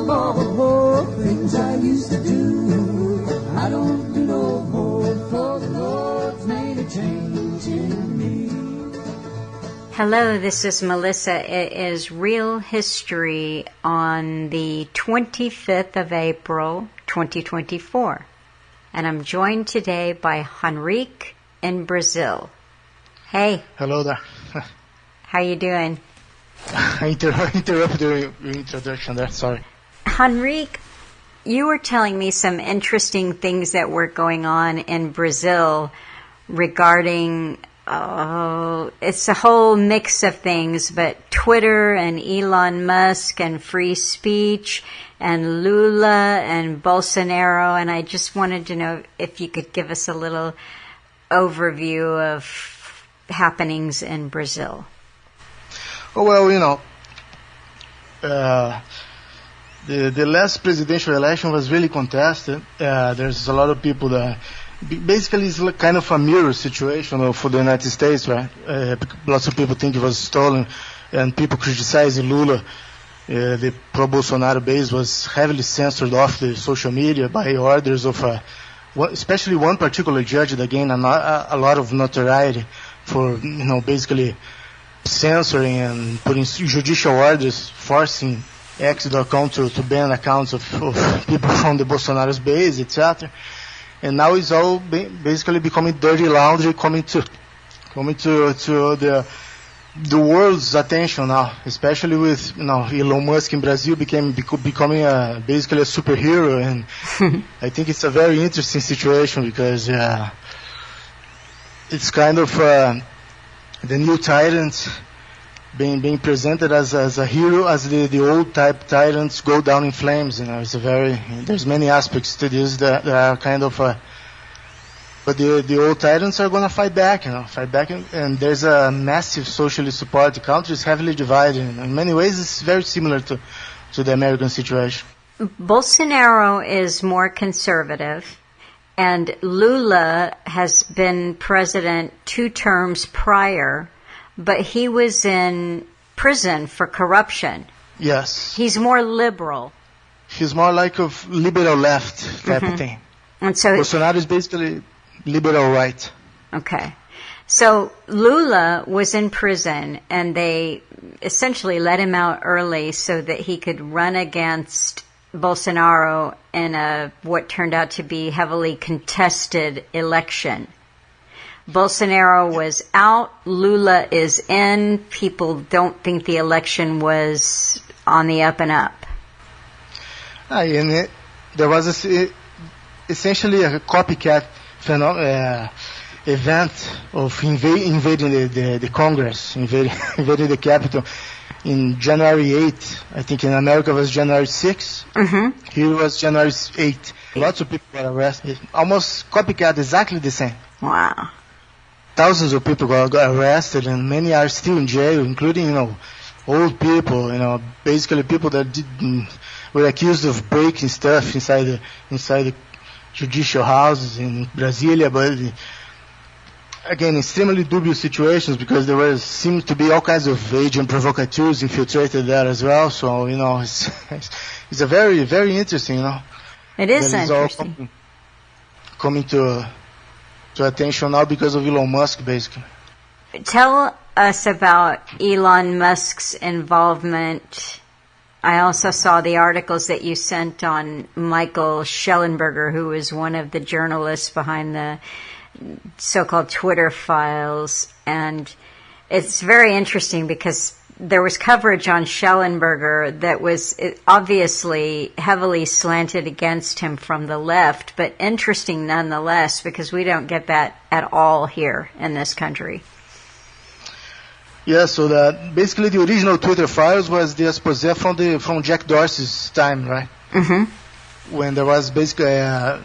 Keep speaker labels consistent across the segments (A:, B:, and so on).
A: of all the poor things I used to do. I don't do no more, for the Lord's made a change in me.
B: Hello, this is Melissa. It is Real History on the 25th of April, 2024. And I'm joined today by Henrique in Brazil. Hey.
C: Hello there.
B: How you doing?
C: I interrupted your introduction there, sorry.
B: Henrique, you were telling me some interesting things that were going on in Brazil regarding, it's a whole mix of things, but Twitter and Elon Musk and free speech and Lula and Bolsonaro, and I just wanted to know if you could give us a little overview of happenings in Brazil.
C: Oh, well, you know, the last presidential election was really contested. There's a lot of people that basically it's kind of a mirror situation for the United States, right? Lots of people think it was stolen, and people criticize Lula. The pro-Bolsonaro base was heavily censored off the social media by orders of, especially one particular judge that gained a lot of notoriety for, you know, basically censoring and putting judicial orders forcing X.com to ban accounts of people from the Bolsonaro's base, etc. And now it's all basically becoming dirty laundry, coming to the world's attention now, especially with, you know, Elon Musk in Brazil becoming basically a superhero, and I think it's a very interesting situation because it's kind of the new tyrant being presented as a hero, as the old type tyrants go down in flames. You know, there's many aspects to this that are kind of, but the old tyrants are gonna fight back, and there's a massive socially supported country, is heavily divided. In many ways, it's very similar to the American situation.
B: Bolsonaro is more conservative, and Lula has been president 2 terms prior, but he was in prison for corruption.
C: Yes.
B: He's more liberal.
C: He's more like a liberal left type of thing.
B: And so
C: Bolsonaro is basically liberal right.
B: Okay. So Lula was in prison, and they essentially let him out early so that he could run against Bolsonaro in what turned out to be heavily contested election. Bolsonaro was out, Lula is in. People don't think the election was on the up and up.
C: And there was essentially a copycat event of invading the Congress, invading the Capitol in January 8th. I think in America it was January 6th. Mm-hmm. Here it was January 8th. Lots of people got arrested. Almost copycat, exactly the same.
B: Wow.
C: Thousands of people got arrested, and many are still in jail, including, you know, old people, you know, basically people that were accused of breaking stuff inside the judicial houses in Brasilia, but again, extremely dubious situations because there seemed to be all kinds of agent provocateurs infiltrated there as well. So, you know, it's a very, very interesting, you know.
B: It is interesting.
C: All coming to attention now because of Elon Musk, basically.
B: Tell us about Elon Musk's involvement. I also saw the articles that you sent on Michael Shellenberger, who is one of the journalists behind the so-called Twitter files. And it's very interesting because there was coverage on Shellenberger that was obviously heavily slanted against him from the left, but interesting nonetheless because we don't get that at all here in this country.
C: Yeah, so basically the original Twitter files was the exposé from Jack Dorsey's time, right? Mm-hmm. When there was basically, it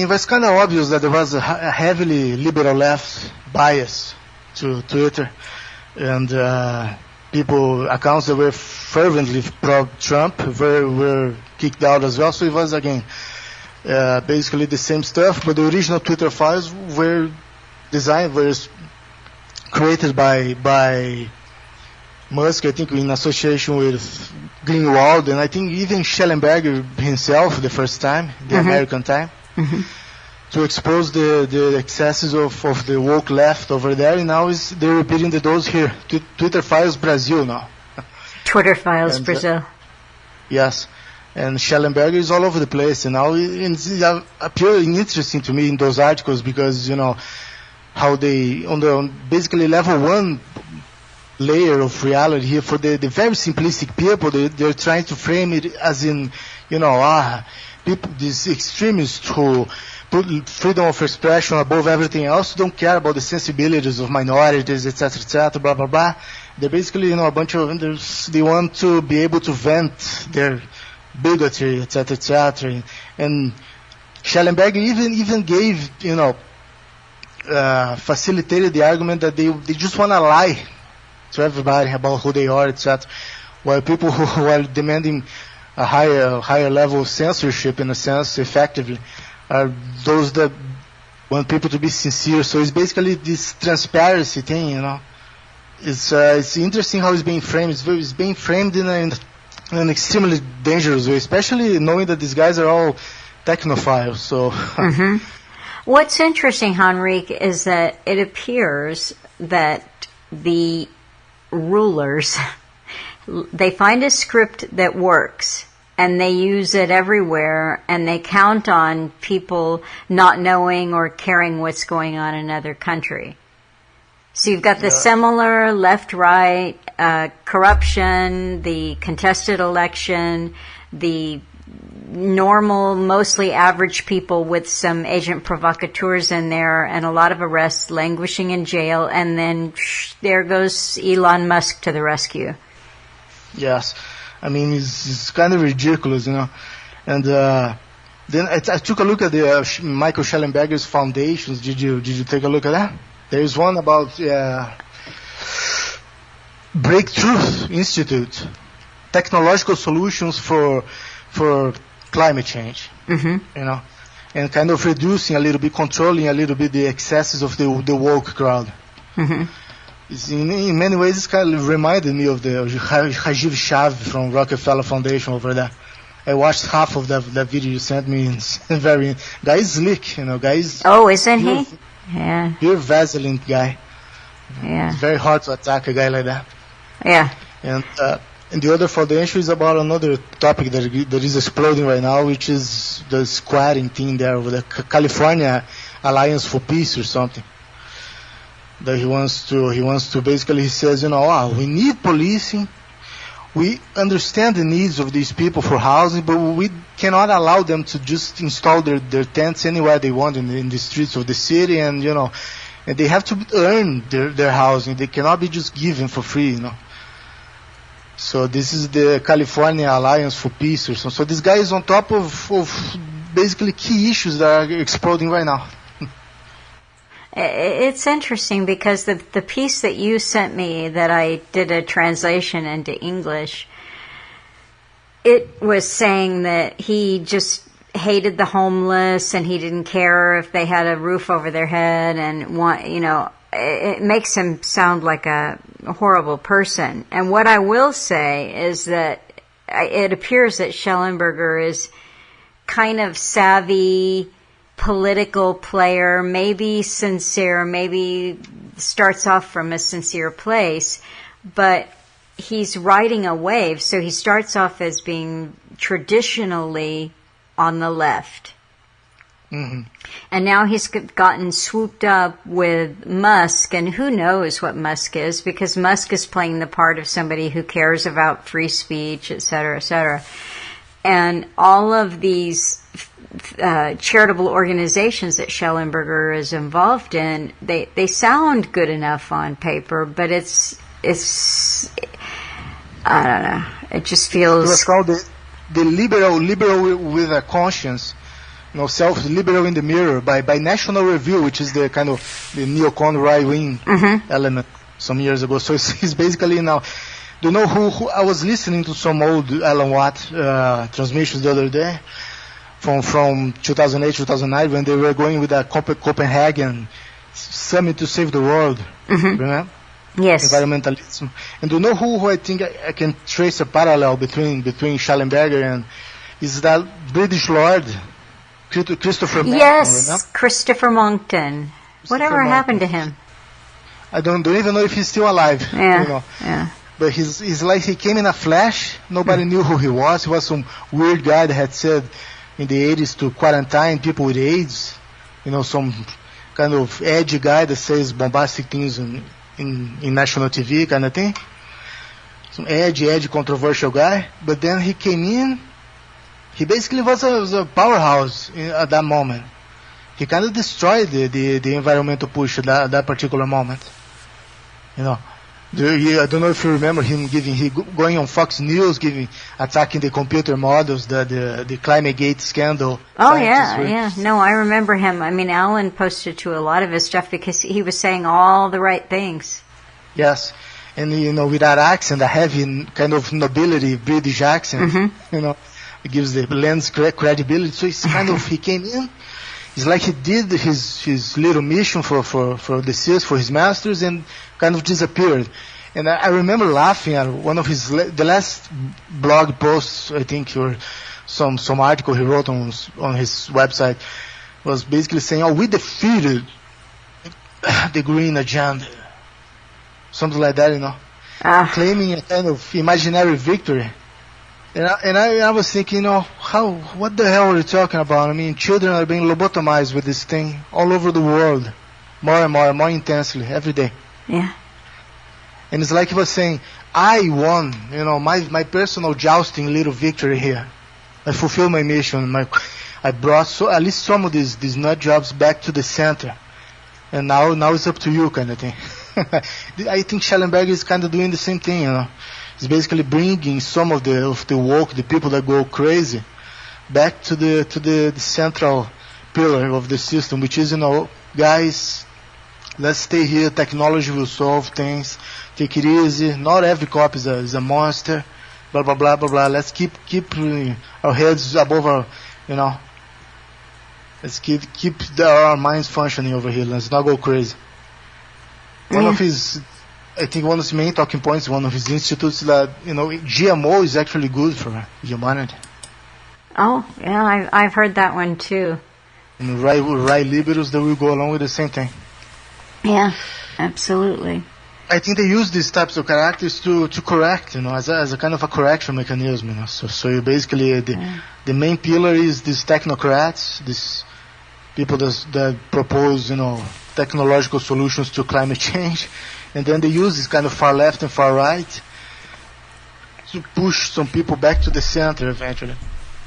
C: was kind of obvious that there was a heavily liberal left bias to Twitter, and accounts that were fervently pro-Trump were kicked out as well. So it was again basically the same stuff, but the original Twitter files were created by Musk, I think, in association with Greenwald, and I think even Shellenberger himself, the first time, the American time, to expose the excesses of the woke left over there, and now they're repeating the dose here. Twitter Files Brazil now.
B: Twitter Files Brazil.
C: Yes. And Shellenberger is all over the place, and now it's appearing interesting to me in those articles because, how they, on basically level 1 layer of reality here, for the very simplistic people, they're trying to frame it as in, people, these extremists who put freedom of expression above everything else, don't care about the sensibilities of minorities, etc., blah, blah, blah. They're basically, a bunch of, they want to be able to vent their bigotry, etc., and Shellenberger even gave, facilitated the argument that they just want to lie to everybody about who they are, etc., while people who are demanding a higher level of censorship, in a sense, effectively, are those that want people to be sincere. So it's basically this transparency thing, It's interesting how it's being framed. It's being framed in an extremely dangerous way, especially knowing that these guys are all technophiles. So,
B: What's interesting, Henrique, is that it appears that the rulers, they find a script that works, and they use it everywhere, and they count on people not knowing or caring what's going on in another country. So you've got the similar left-right corruption, the contested election, the normal, mostly average people with some agent provocateurs in there, and a lot of arrests, languishing in jail, and then there goes Elon Musk to the rescue.
C: Yes. I mean, it's kind of ridiculous, And then I took a look at the Michael Shellenberger's foundations. Did you take a look at that? There is one about Breakthrough Institute, technological solutions for climate change. And kind of reducing a little bit, controlling a little bit the excesses of the woke crowd. In many ways, it's kind of reminded me of the Rajiv Shav from Rockefeller Foundation over there. I watched half of that video you sent me. It's very, guy's slick, guy's.
B: Oh, isn't he? Yeah.
C: Pure Vaseline guy.
B: Yeah.
C: It's very hard to attack a guy like that.
B: Yeah.
C: And the other foundation is about another topic that is exploding right now, which is the squatting thing there over the California Alliance for Peace or something. That he wants to basically, he says, we need policing. We understand the needs of these people for housing, but we cannot allow them to just install their tents anywhere they want in the streets of the city, and and they have to earn their housing. They cannot be just given for free, So this is the California Alliance for Peace or something. So this guy is on top of basically key issues that are exploding right now.
B: It's interesting because the piece that you sent me that I did a translation into English, it was saying that he just hated the homeless and he didn't care if they had a roof over their head, and it makes him sound like a horrible person. And what I will say is that it appears that Shellenberger is kind of savvy, political player, maybe sincere, maybe starts off from a sincere place, but he's riding a wave, so he starts off as being traditionally on the left. And now he's gotten swooped up with Musk, and who knows what Musk is, because Musk is playing the part of somebody who cares about free speech, et cetera, et cetera. And all of these charitable organizations that Shellenberger is involved in, they sound good enough on paper, but it's I don't know. It just feels.
C: It was called the liberal with a conscience, self-liberal in the mirror by National Review, which is the kind of the neocon right-wing element some years ago. So it's basically now. Do you know who I was listening to some old Alan Watt transmissions the other day from 2008, 2009 when they were going with a Copenhagen summit to save the world. Remember?
B: Yes.
C: environmentalism. And you know who I think I can trace a parallel between Shellenberger and is that British lord Christopher Monckton.
B: Yes,
C: remember?
B: Christopher Monckton. Whatever happened to him?
C: I don't even know if he's still alive.
B: Yeah.
C: You know.
B: Yeah.
C: But he's like he came in a flash. Nobody knew who he was. He was some weird guy that had said in the 80s to quarantine people with AIDS. You know, some kind of edgy guy that says bombastic things in national TV kind of thing. Some edgy, controversial guy. But then he came in. He basically was a powerhouse at that moment. He kind of destroyed the environmental push at that particular moment. You know. I don't know if you remember him going on Fox News, attacking the computer models, the ClimateGate scandal.
B: Oh yeah. No, I remember him. I mean, Alan posted to a lot of his stuff because he was saying all the right things.
C: Yes, and you know, with that accent, a heavy kind of nobility British accent, you know, it gives the lens credibility. So it's kind of he came in. It's like he did his little mission for his masters and kind of disappeared. And I remember laughing at one of the last blog posts, I think, or some article he wrote on his website was basically saying, "Oh, we defeated the green agenda," something like that, you know, claiming a kind of imaginary victory. And I was thinking, you know, what the hell are you talking about? I mean, children are being lobotomized with this thing all over the world, more and more intensely, every day.
B: Yeah.
C: And it's like he was saying, I won, you know, my personal jousting little victory here. I fulfilled my mission. I brought at least some of these nut jobs back to the center. And now it's up to you, kind of thing. I think Shellenberger is kind of doing the same thing, you know. He's basically bringing some of the woke, the people that go crazy, back to the central pillar of the system, which is, you know, guys, let's stay here. Technology will solve things. Take it easy. Not every cop is a monster. Blah blah blah blah blah. Let's keep our heads above our, you know. Let's keep our minds functioning over here. Let's not go crazy. One of his main talking points, one of his institutes, that, you know, GMO is actually good for humanity.
B: Oh, yeah, I've heard that one too.
C: And right liberals that will go along with the same thing.
B: Yeah, absolutely.
C: I think they use these types of characters to correct, you know, as a kind of a correction mechanism, you know. So you basically the main pillar is these technocrats, these people that propose, you know, technological solutions to climate change. And then they use this kind of far left and far right to push some people back to the center eventually.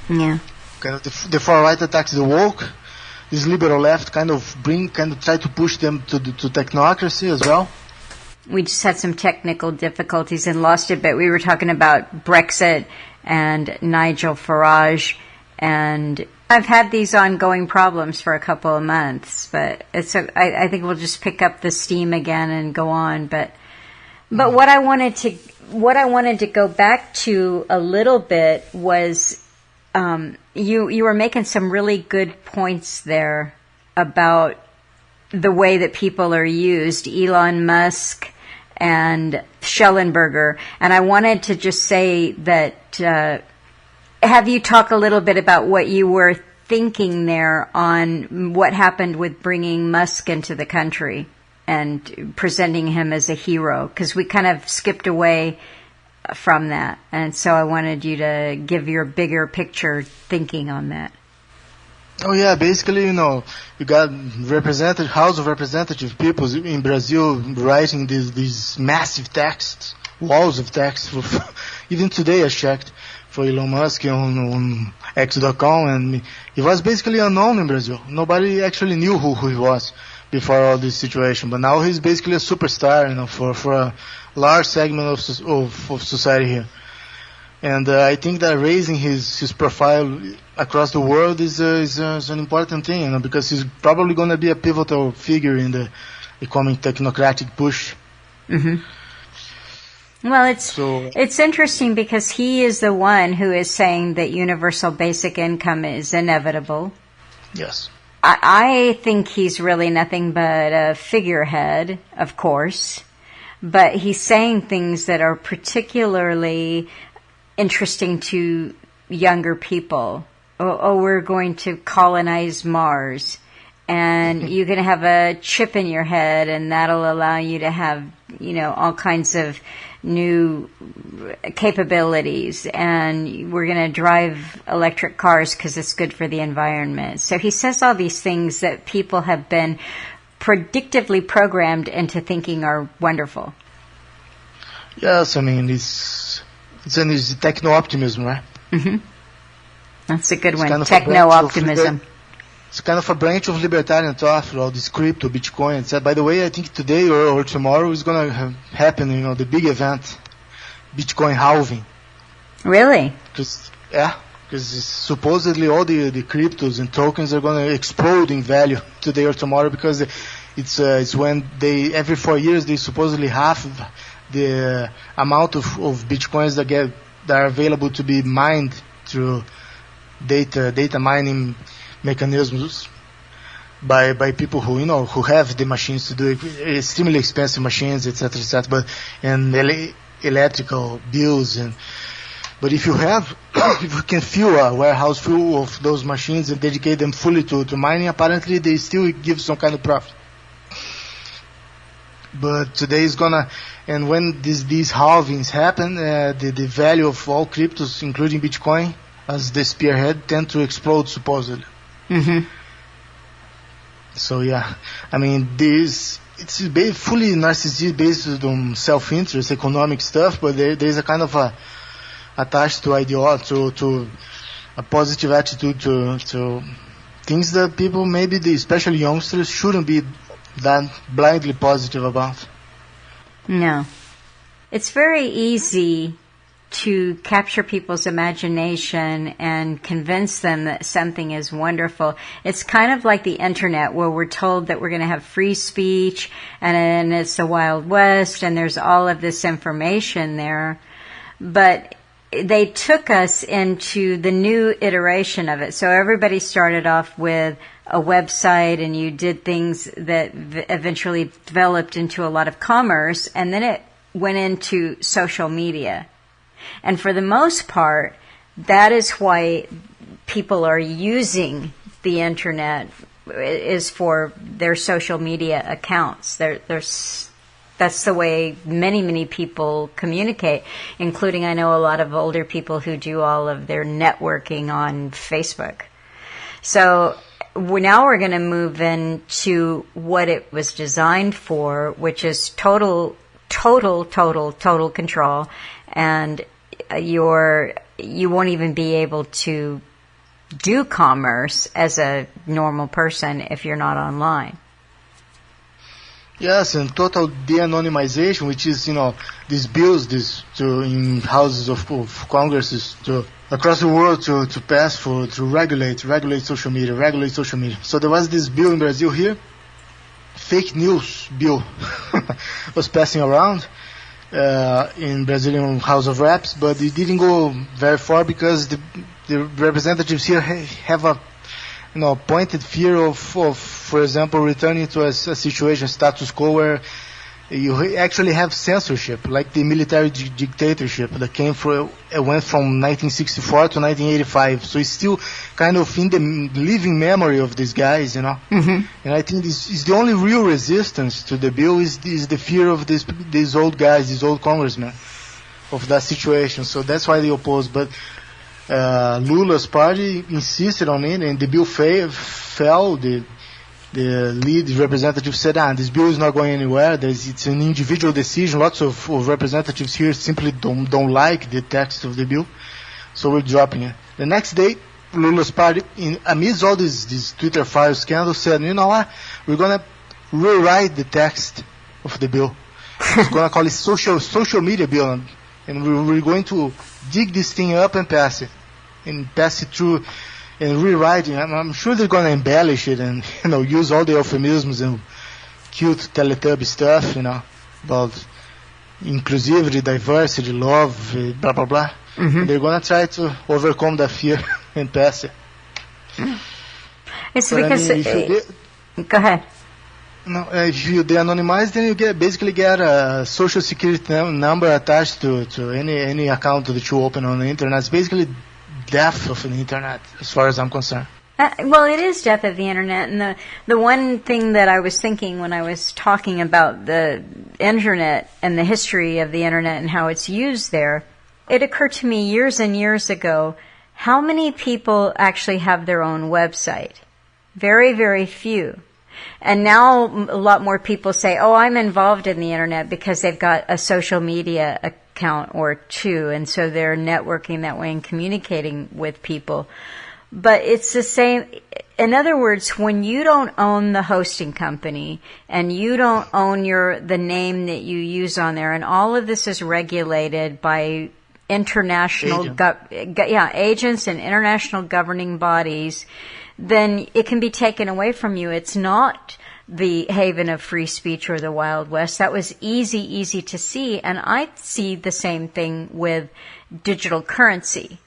B: Yeah.
C: Kind of the far right attacks the woke. This liberal left kind of try to push them to technocracy as well.
B: We just had some technical difficulties and lost it, but we were talking about Brexit and Nigel Farage, and I've had these ongoing problems for a couple of months, but I think we'll just pick up the steam again and go on. But what I wanted to go back to a little bit was you were making some really good points there about the way that people are used, Elon Musk and Shellenberger, and I wanted to just say that. Have you talk a little bit about what you were thinking there on what happened with bringing Musk into the country and presenting him as a hero? Because we kind of skipped away from that. And so I wanted you to give your bigger picture thinking on that.
C: Oh yeah, basically, you know, you got House of Representative people in Brazil writing these massive texts, walls of text. Even today I checked for Elon Musk on X.com, and he was basically unknown in Brazil. Nobody actually knew who he was before all this situation. But now he's basically a superstar, you know, for a large segment of society here. And I think that raising his profile across the world is an important thing, you know, because he's probably going to be a pivotal figure in the coming technocratic push.
B: Mm-hmm. Well, it's interesting because he is the one who is saying that universal basic income is inevitable.
C: Yes.
B: I think he's really nothing but a figurehead, of course. but he's saying things that are particularly interesting to younger people. We're going to colonize Mars, and you're going to have a chip in your head, and that'll allow you to have, all kinds of new capabilities, and we're going to drive electric cars because it's good for the environment. So he says all these things that people have been predictively programmed into thinking are wonderful.
C: Yes, I mean, it's techno-optimism, right?
B: Mm-hmm. That's a good one,
C: kind of
B: techno-optimism.
C: It's kind of a branch of libertarian thought, all this crypto, Bitcoin, etc. By the way, I think today or tomorrow is going to happen, the big event, Bitcoin halving.
B: Really?
C: Because supposedly all the cryptos and tokens are going to explode in value today or tomorrow, because it's when every 4 years they supposedly halve the amount of Bitcoins that are available to be mined through data mining mechanisms by people who have the machines to do it, extremely expensive machines, etc., but and electrical bills but if you can fill a warehouse full of those machines and dedicate them fully to mining, apparently they still give some kind of profit. But today is and when these halvings happen, the value of all cryptos, including Bitcoin, as the spearhead, tend to explode supposedly.
B: Mm-hmm.
C: So yeah, I mean, it's fully narcissistic, based on self-interest, economic stuff, but there's a kind of attached to to a positive attitude to things that people, maybe especially youngsters, shouldn't be that blindly positive about.
B: No. It's very easy to capture people's imagination and convince them that something is wonderful. It's kind of like the internet, where we're told that we're going to have free speech and it's the Wild West and there's all of this information there. But they took us into the new iteration of it. So everybody started off with a website, and you did things that eventually developed into a lot of commerce, and then it went into social media. And for the most part, that is why people are using the internet, is for their social media accounts. That's the way many people communicate, including, I know, a lot of older people who do all of their networking on Facebook. So now we're going to move into what it was designed for, which is total control, and you won't even be able to do commerce as a normal person if you're not online.
C: Yes, and total de-anonymization, which is, these bills, in houses of Congresses across the world to pass to regulate social media. So there was this bill in Brazil here, fake news bill, was passing around in Brazilian House of Reps, but it didn't go very far because the representatives here have a pointed fear of, for example, returning to a situation, status quo, where you actually have censorship, like the military dictatorship that went from 1964 to 1985. So it's still kind of in the living memory of these guys,
B: Mm-hmm.
C: And I think this is the only real resistance to the bill is the fear of these old guys, these old congressmen, of that situation. So that's why they oppose. But Lula's party insisted on it, and the bill fell. The lead representative said, this bill is not going anywhere. It's an individual decision. Lots of representatives here simply don't like the text of the bill, so we're dropping it. The next day, Lula's party, amidst all these Twitter fire scandals, said, you know what, we're going to rewrite the text of the bill. We're going to call it social media bill, and we're going to dig this thing up and pass it through and rewriting. I'm sure they're going to embellish it and use all the euphemisms and cute Teletubby stuff, about inclusivity, diversity, love, blah blah blah.
B: Mm-hmm.
C: They're going to try to overcome that fear and pass it.
B: It's
C: But
B: because
C: go
B: go ahead.
C: No, if you de-anonymize, then you basically get a social security number attached to any account that you open on the internet. It's basically death of the internet, as far as I'm concerned.
B: Well, it is death of the internet, and the one thing that I was thinking when I was talking about the internet and the history of the internet and how it's used there, it occurred to me years and years ago, how many people actually have their own website? Very, very few. And now a lot more people say, oh, I'm involved in the internet because they've got a social media account or two, and so they're networking that way and communicating with people. But it's the same. In other words, when you don't own the hosting company and you don't own the name that you use on there, and all of this is regulated by international agents and international governing bodies, then it can be taken away from you. It's not the haven of free speech or the Wild West. That was easy to see. And I see the same thing with digital currency.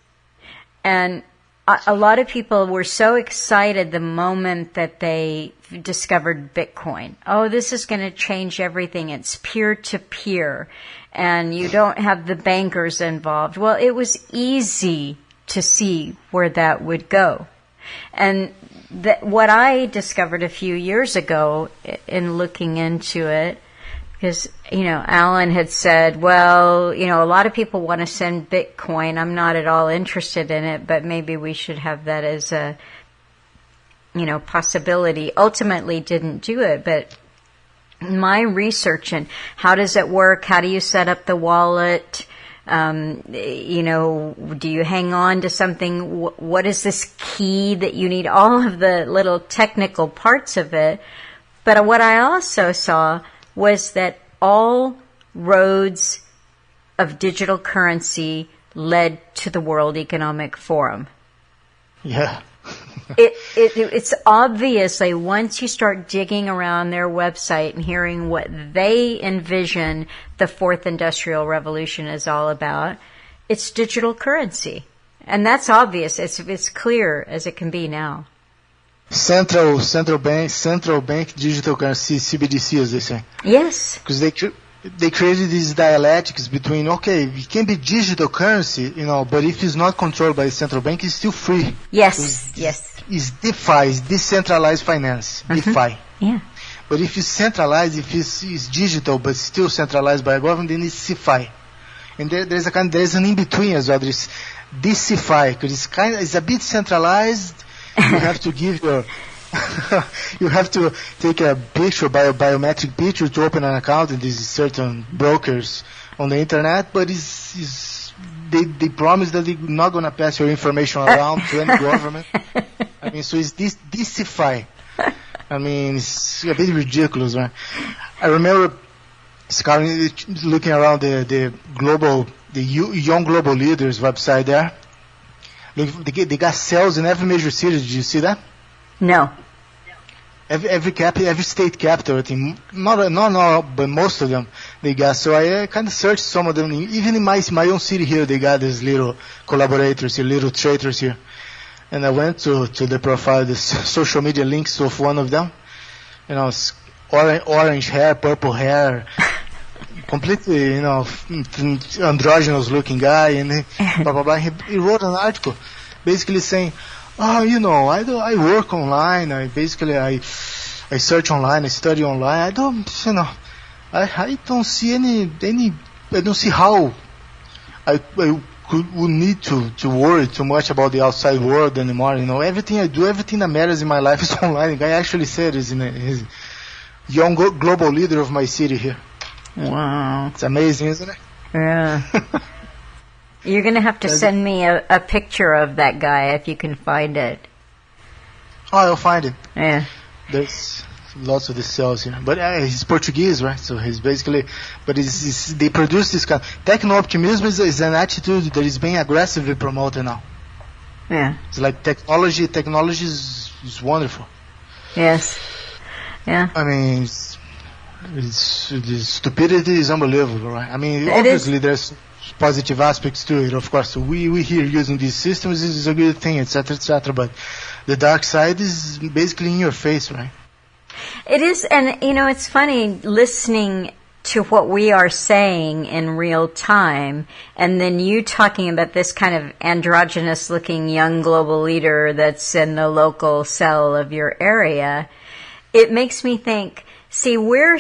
B: And a lot of people were so excited the moment that they discovered Bitcoin. Oh, this is going to change everything. It's peer-to-peer. And you don't have the bankers involved. Well, it was easy to see where that would go. And what I discovered a few years ago in looking into it, because, Alan had said, well, a lot of people want to send Bitcoin. I'm not at all interested in it, but maybe we should have that as a, possibility. Ultimately didn't do it, but my research and how does it work? How do you set up the wallet? Do you hang on to something? What is this key that you need? All of the little technical parts of it. But what I also saw was that all roads of digital currency led to the World Economic Forum.
C: Yeah.
B: It's obviously, once you start digging around their website and hearing what they envision the Fourth Industrial Revolution is all about, it's digital currency. And that's obvious. It's clear as it can be now.
C: Central bank digital currency, CBDC, as they say.
B: Yes.
C: Because they created these dialectics between, it can be digital currency, but if it's not controlled by the central bank, it's still free.
B: Yes.
C: It's DeFi, it's decentralized finance, DeFi.
B: Yeah.
C: But if it's centralized, if it's digital but still centralized by a government, then it's CeFi. And there's an in-between as well. There's DeCeFi, because it's a bit centralized. You have to give you have to take a picture, biometric picture, to open an account in these certain brokers on the internet, but they promise that they're not going to pass your information around to any government. So it's DeCeFi. It's a bit ridiculous, right? I remember looking around the young global leaders website there. They got cells in every major city. Did you see that?
B: No.
C: Every state capital, I think, not all, but most of them they got. So I kind of searched some of them. Even in my own city here, they got these little collaborators here, little traitors here. And I went to the profile, the social media links of one of them. Orange hair, purple hair, completely, androgynous looking guy, and blah blah blah. He wrote an article, basically saying, I work online. I search online. I study online. I don't see I don't see how I would need to worry too much about the outside world anymore. Everything that matters in my life is online. The guy actually said he's a young global leader of my city here.
B: Wow.
C: It's amazing, isn't it?
B: Yeah. You're going to have to send me a picture of that guy if you can find it.
C: Oh, I'll find it.
B: Yeah.
C: There's lots of these cells here. But he's Portuguese, right? So he's basically... But they produce this kind... Techno-Optimism is an attitude that is being aggressively promoted now.
B: Yeah.
C: It's like technology is wonderful.
B: Yes. Yeah.
C: The stupidity is unbelievable, right? Obviously there's positive aspects to it, of course. So we here using these systems is a good thing, etc., etc. But the dark side is basically in your face, right?
B: It is, and it's funny listening to what we are saying in real time, and then you talking about this kind of androgynous-looking young global leader that's in the local cell of your area. It makes me think, see, we're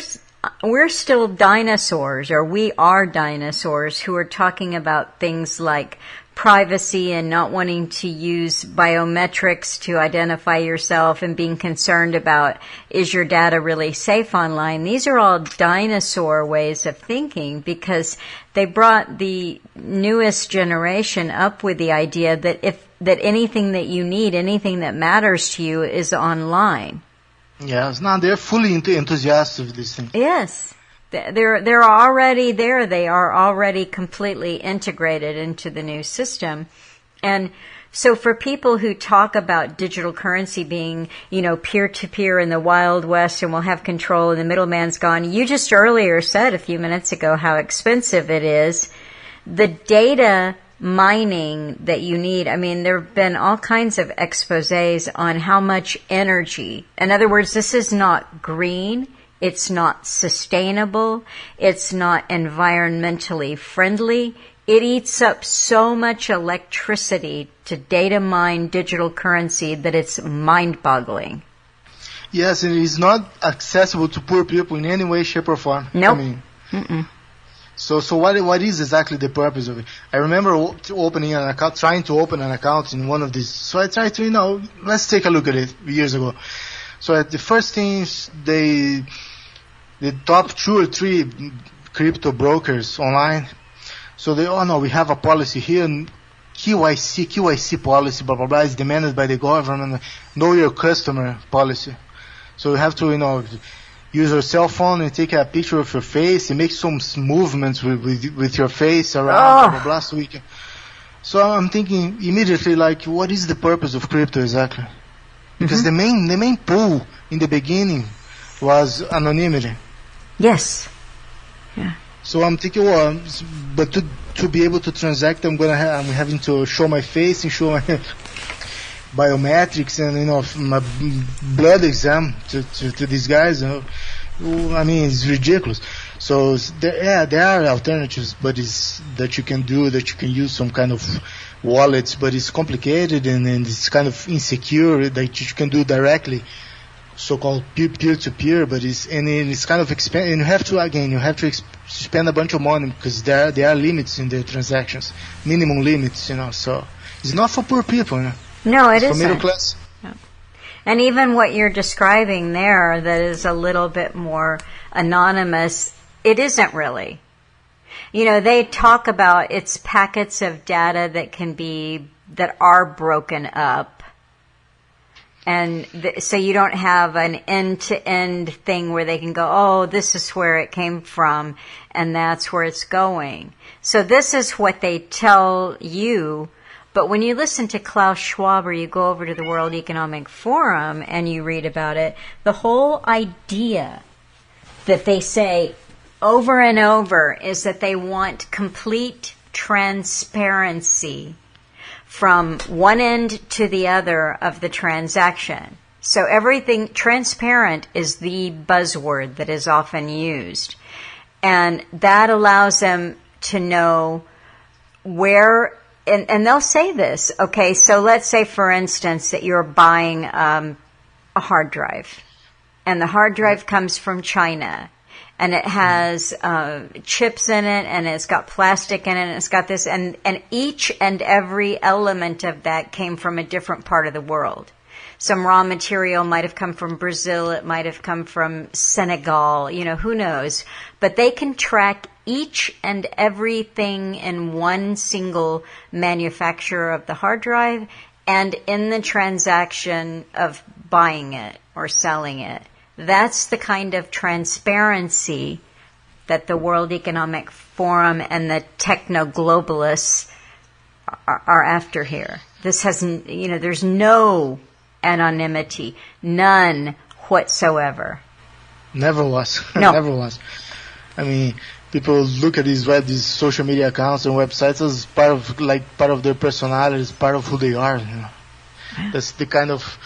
B: still dinosaurs, or we are dinosaurs who are talking about things like privacy and not wanting to use biometrics to identify yourself and being concerned about, is your data really safe online? These are all dinosaur ways of thinking, because they brought the newest generation up with the idea that anything that you need, anything that matters to you is online.
C: Yes, no, they're fully enthusiastic of this thing.
B: Yes. They're already there. They are already completely integrated into the new system. And so for people who talk about digital currency being, peer-to-peer in the Wild West and will have control and the middleman's gone, you just earlier said a few minutes ago how expensive it is. The data mining that you need, there have been all kinds of exposés on how much energy. In other words, this is not green. It's not sustainable. It's not environmentally friendly. It eats up so much electricity to data mine digital currency that it's mind-boggling.
C: Yes, and it's not accessible to poor people in any way, shape, or form.
B: Nope.
C: So what is exactly the purpose of it? I remember opening an account, trying to open an account in one of these. So I tried to, let's take a look at it years ago. So at the first things, the top 2 or 3 crypto brokers online, so we have a policy here, QIC policy, blah, blah, blah, is demanded by the government, know your customer policy. So you have to, use your cell phone and take a picture of your face and make some movements with your face around, blah, blah, blah, so I'm thinking immediately, what is the purpose of crypto exactly? Because the main pull in the beginning was anonymity.
B: Yes. Yeah.
C: So I'm thinking, but to be able to transact, I'm having to show my face and show my biometrics and my blood exam to these guys. It's ridiculous. So there are alternatives, but that you can use some kind of wallets, but it's complicated and it's kind of insecure that you can do directly, so-called peer-to-peer, but it's kind of expensive, and you have to spend a bunch of money because there are limits in the transactions, minimum limits, so it's not for poor people,
B: No, it isn't.
C: For middle class.
B: No. And even what you're describing there that is a little bit more anonymous, it isn't really. They talk about it's packets of data that are broken up. And so you don't have an end-to-end thing where they can go, oh, this is where it came from, and that's where it's going. So this is what they tell you. But when you listen to Klaus Schwab or you go over to the World Economic Forum and you read about it, the whole idea that they say over and over is that they want complete transparency from one end to the other of the transaction. So everything transparent is the buzzword that is often used. And that allows them to know where, and they'll say this, okay, so let's say, for instance, that you're buying a hard drive. And the hard drive comes from China. And it has chips in it, and it's got plastic in it, and it's got this, and each and every element of that came from a different part of the world. Some raw material might have come from Brazil, it might have come from Senegal, who knows. But they can track each and everything in one single manufacturer of the hard drive and in the transaction of buying it or selling it. That's the kind of transparency that the World Economic Forum and the techno-globalists are after here. This has, there's no anonymity, none whatsoever.
C: Never was.
B: No.
C: Never was. People look at these social media accounts and websites as part of their personalities, part of who they are.
B: Yeah.
C: That's the kind of,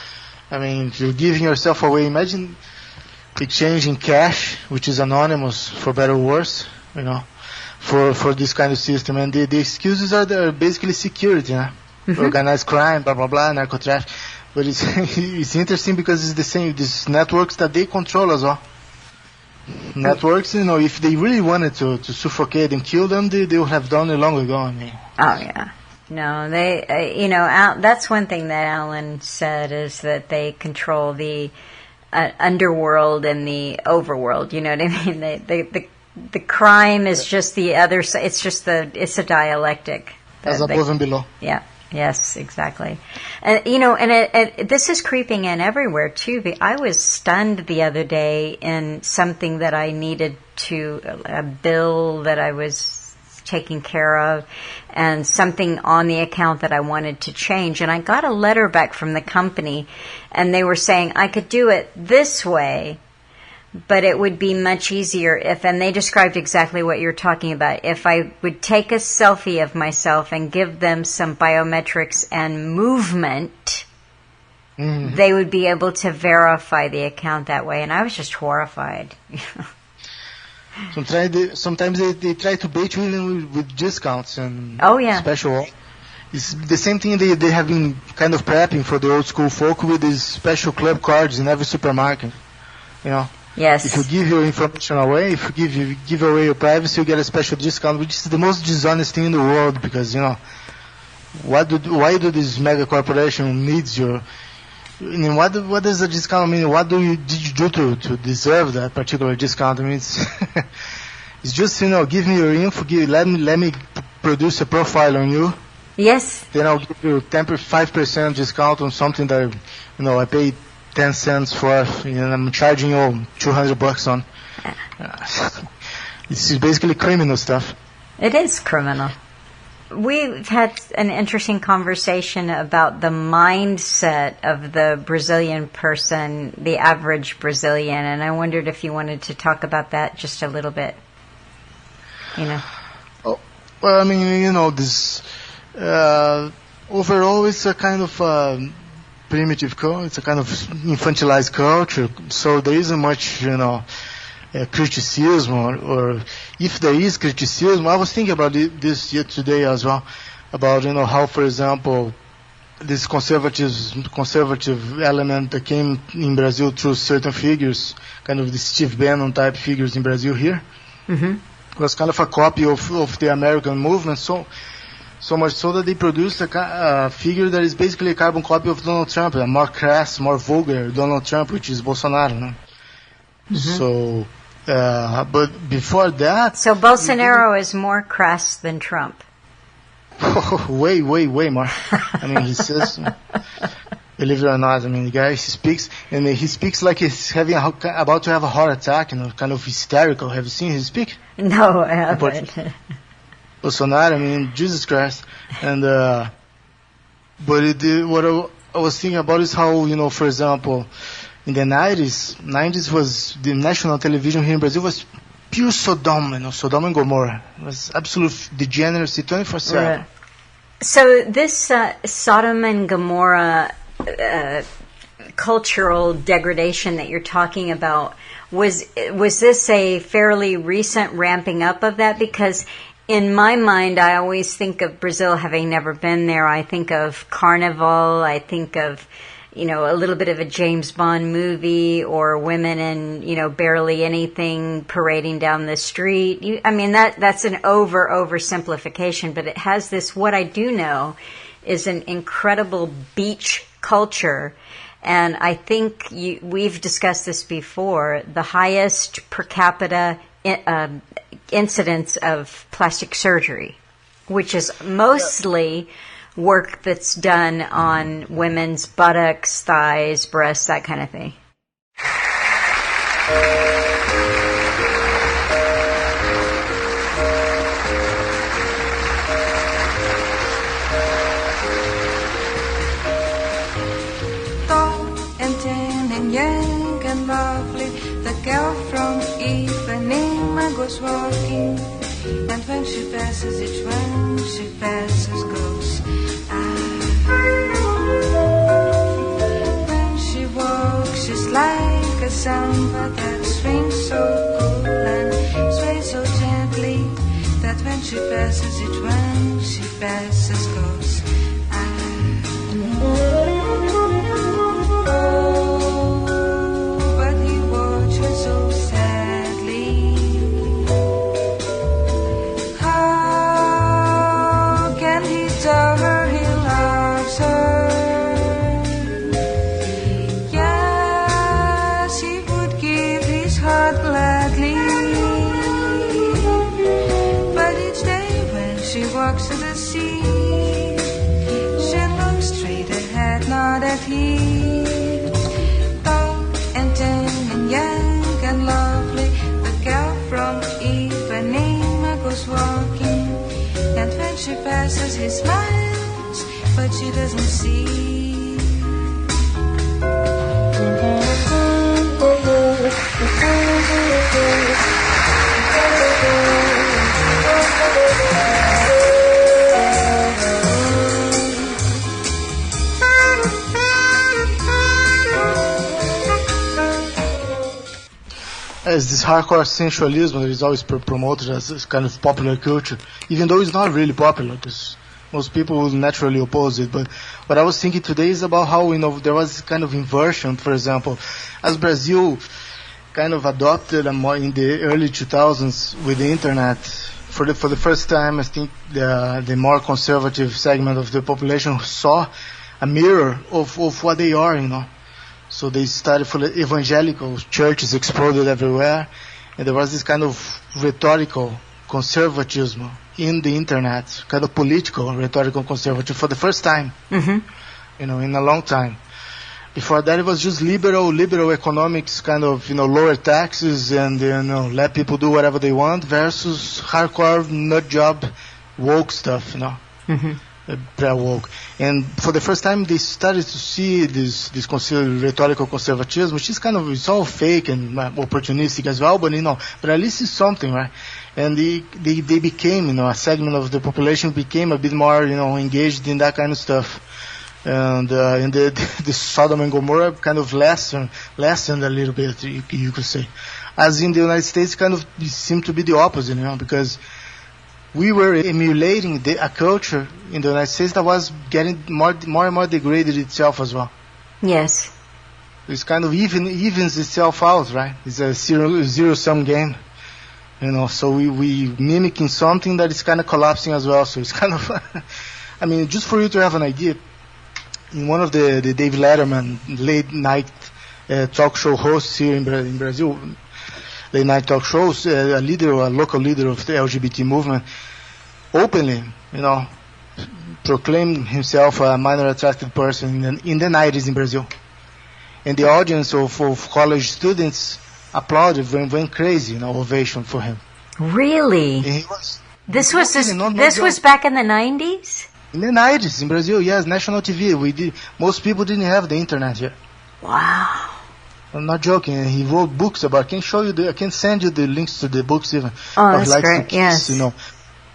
C: you're giving yourself away. Imagine exchanging cash, which is anonymous for better or worse, for this kind of system. And the excuses are basically security, organized crime, blah, blah, blah, narco traffic. But it's interesting because it's the same, these networks that they control as well. Networks, if they really wanted to suffocate and kill them, they would have done it long ago, I mean.
B: Oh, yeah. No, they, that's one thing that Alan said, is that they control the underworld and the overworld, you know what I mean? The crime is just the other side, it's a dialectic.
C: As above and below.
B: Yeah. Yes, exactly. And this is creeping in everywhere too. I was stunned the other day in something that I needed a bill that I was taking care of, and something on the account that I wanted to change. And I got a letter back from the company, and they were saying I could do it this way, but it would be much easier and they described exactly what you're talking about, if I would take a selfie of myself and give them some biometrics and movement, they would be able to verify the account that way. And I was just horrified.
C: Sometimes they try to bait you even with discounts and special. It's the same thing they have been kind of prepping for the old school folk with these special club cards in every supermarket,
B: Yes.
C: If you give your information away, if you give away your privacy, you get a special discount, which is the most dishonest thing in the world, because, why do this mega corporation needs your... what does the discount mean? What did you do to deserve that particular discount? I mean, it's just, give me your info, let me produce a profile on you.
B: Yes.
C: Then I'll give you 5% discount on something that, I paid 10 cents for, and I'm charging you $200 on. This is basically criminal stuff.
B: It is criminal. We've had an interesting conversation about the mindset of the Brazilian person, the average Brazilian, and I wondered if you wanted to talk about that just a little bit.
C: Oh, well, I mean, this overall it's a kind of primitive culture. It's a kind of infantilized culture. So there isn't much, criticism, or if there is criticism, I was thinking about this today as well, about, how, for example, this conservative element that came in Brazil through certain figures, kind of the Steve Bannon type figures in Brazil here, was kind of a copy of the American movement. So much so that they produced a figure that is basically a carbon copy of Donald Trump, a more crass, more vulgar Donald Trump, which is Bolsonaro. So, but before that... So
B: Bolsonaro is more crass than Trump?
C: Way more. I mean, he says... Believe it or not, I mean, the guy, he speaks like he's about to have a heart attack, kind of hysterical. Have you seen him speak?
B: No, I haven't.
C: Bolsonaro, I mean, Jesus Christ. And, what I was thinking about is how, for example, in the 90s was the national television here in Brazil was pure Sodom, Sodom and Gomorrah. It was absolute degeneracy 24/7.
B: Right. So this Sodom and Gomorrah cultural degradation that you're talking about, was this a fairly recent ramping up of that? Because in my mind, I always think of Brazil, having never been there. I think of Carnival. I think of, a little bit of a James Bond movie, or women in, barely anything parading down the street. That's an oversimplification, but it has this, what I do know is an incredible beach culture. And I think we've discussed this before, the highest per capita incidence of plastic surgery, which is mostly work that's done on women's buttocks, thighs, breasts, that kind of thing.
A: Tall and thin and young and lovely, the girl from Ipanema goes walking, and when she passes, each one she passes goes, when she walks, she's like a samba that she passes it when she passes goes. But he watches so sadly. How can he tell her he loves her? Yes, he would give his heart gladly. But each day when she walks to the sea, she looks straight ahead, not at him. Tall and tan and young and lovely, the girl from Ipanema goes walking. And when she passes, he smiles, but she doesn't see.
C: As this hardcore sensualism that is always promoted as this kind of popular culture, even though it's not really popular, because most people will naturally oppose it. But what I was thinking today is about how, there was this kind of inversion, for example, as Brazil kind of adopted in the early 2000s with the internet. For the first time, I think the more conservative segment of the population saw a mirror of what they are, So they started for the evangelical, churches exploded everywhere, and there was this kind of rhetorical conservatism in the internet, kind of political rhetorical conservatism for the first time, in a long time. Before that, it was just liberal economics, kind of, lower taxes and, let people do whatever they want versus hardcore nut job woke stuff, Woke. And for the first time, they started to see this rhetorical conservatism, which is it's all fake and opportunistic as well, but but at least it's something, right? And they became, a segment of the population became a bit more, engaged in that kind of stuff. And the Sodom and Gomorrah kind of lessened a little bit, you could say. As in the United States, it seemed to be the opposite, because we were emulating a culture in the United States that was getting more and more degraded itself as well.
B: Yes.
C: It's evens itself out, right? It's a zero-sum game, so we mimicking something that is kind of collapsing as well. So it's just for you to have an idea, in one of the David Letterman late night talk show hosts here in Brazil, late night talk shows, a local leader of the LGBT movement, openly, proclaimed himself a minor attracted person in the 90s in Brazil. And the audience of college students applauded, went crazy, ovation for him.
B: Really? This was back in the 90s?
C: In the 90s in Brazil, yes, national TV. Most people didn't have the internet yet.
B: Wow.
C: I'm not joking. He wrote books about. I can send you the links to the books even.
B: Oh, that's great. Yes.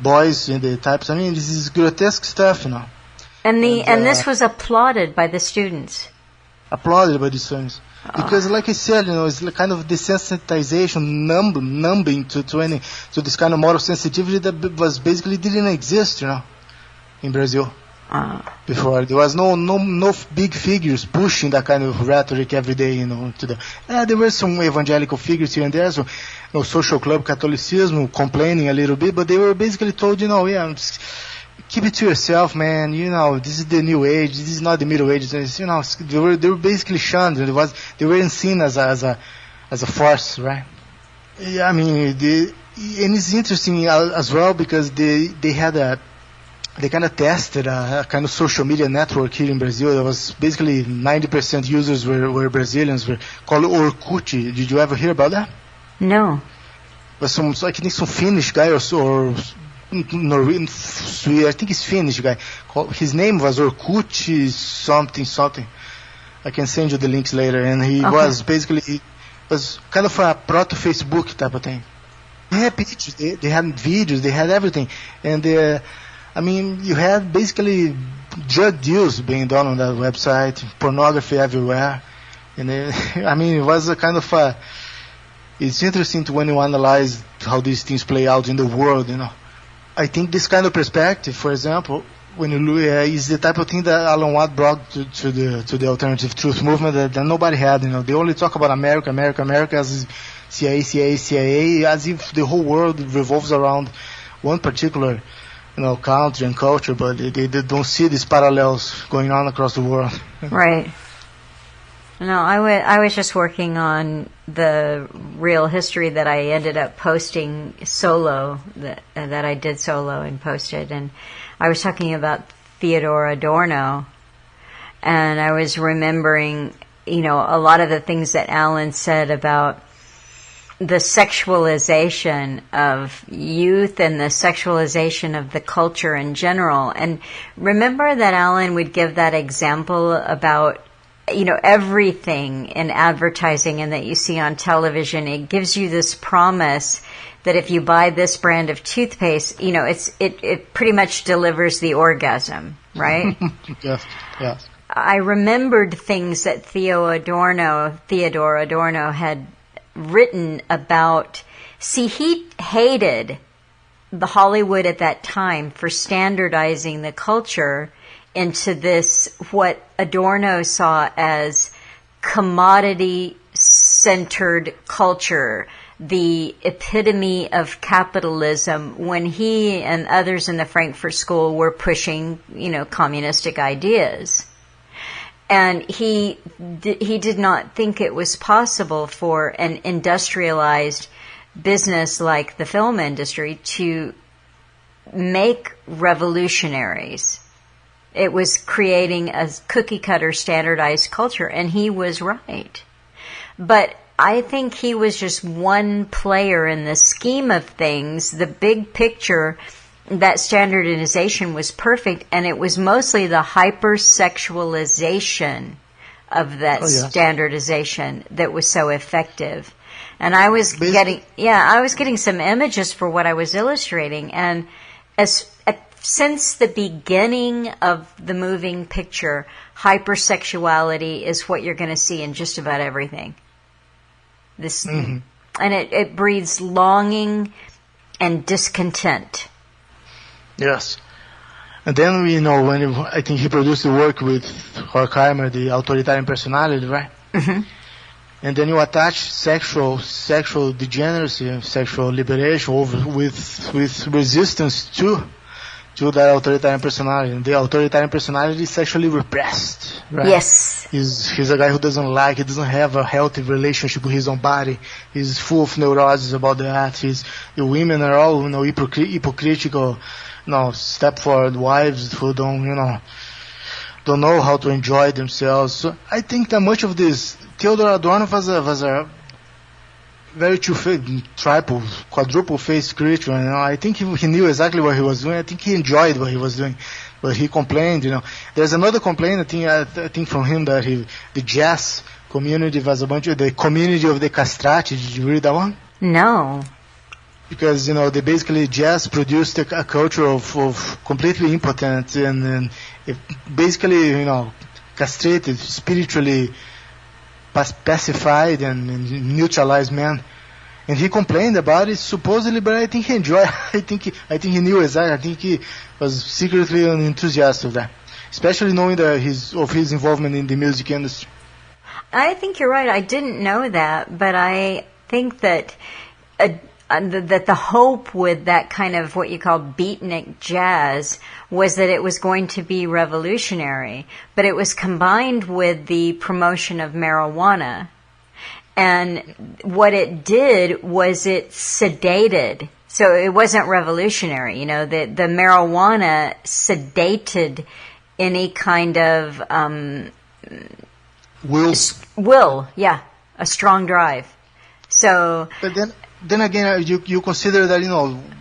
C: Boys and the types. This is grotesque stuff,
B: And this was applauded by the students.
C: Applauded by the students. Because, like I said, it's kind of desensitization, numbing to this kind of moral sensitivity that was basically didn't exist, in Brazil. Before there was no big figures pushing that kind of rhetoric every day, there were some evangelical figures here and there, so social club Catholicism complaining a little bit, but they were basically told, keep it to yourself, man. This is the new age. This is not the Middle Ages. They were basically shunned. They weren't seen as a force, right? Yeah, and it's interesting as well because they kind of tested a kind of social media network here in Brazil. There was basically 90% users were Brazilians, were called Orkut. Did you ever hear about that?
B: No.
C: But I think some Finnish guy or Norwegian, I think it's Finnish guy. His name was Orkut something. I can send you the links later. And he was kind of a proto-Facebook type of thing. They had pictures, they had videos, they had everything. And you had basically drug deals being done on that website, pornography everywhere. And it was a kind of it's interesting when you analyze how these things play out in the world, I think this kind of perspective, for example, when you look, is the type of thing that Alan Watt brought to the alternative truth movement that nobody had. They only talk about America, America, America as CIA, CIA, CIA, as if the whole world revolves around one particular, country and culture, but they don't see these parallels going on across the world.
B: Right. No, I was just working on the real history that I ended up posting solo, that I did solo and posted, and I was talking about Theodor Adorno, and I was remembering, a lot of the things that Alan said about the sexualization of youth and the sexualization of the culture in general. And remember that Alan would give that example about everything in advertising and that you see on television. It gives you this promise that if you buy this brand of toothpaste, it pretty much delivers the orgasm, right?
C: Yes.
B: I remembered things that Theodor Adorno had written about. See, he hated the Hollywood at that time for standardizing the culture into this, what Adorno saw as commodity-centered culture, the epitome of capitalism, when he and others in the Frankfurt School were pushing, communistic ideas. And he did not think it was possible for an industrialized business like the film industry to make revolutionaries. It was creating a cookie-cutter standardized culture, and he was right. But I think he was just one player in the scheme of things. The big picture, that standardization was perfect, and it was mostly the hypersexualization of that standardization that was so effective. And I was getting some images for what I was illustrating, and since the beginning of the moving picture, hypersexuality is what you're going to see in just about everything. And it breeds longing and discontent.
C: Yes. And then I think he produced the work with Horkheimer, the authoritarian personality, right? Mm-hmm. And then you attach sexual degeneracy, sexual liberation with resistance to that authoritarian personality. And the authoritarian personality is sexually repressed, right?
B: Yes.
C: He's a guy who doesn't doesn't have a healthy relationship with his own body. He's full of neuroses about that. The women are all, hypocritical, step-forward wives who don't know how to enjoy themselves. So I think that much of this, Theodor Adorno was a very triple, quadruple-faced creature. I think he knew exactly what he was doing. I think he enjoyed what he was doing, but he complained. There's another complaint I think from him that the jazz community was the community of the castrati. Did you read that one?
B: No.
C: Because they basically jazz produced a culture of completely impotent and basically castrated, spiritually pacified and neutralized man. And he complained about it supposedly, but I think he enjoyed it. I think he knew exactly. I think he was secretly an enthusiast of that, especially knowing his involvement in the music industry.
B: I think you're right. I didn't know that, but I think that that the hope with that kind of what you call beatnik jazz was that it was going to be revolutionary, but it was combined with the promotion of marijuana. And what it did was it sedated. So it wasn't revolutionary. The marijuana sedated any kind of will, a strong drive. So,
C: but then again, you consider that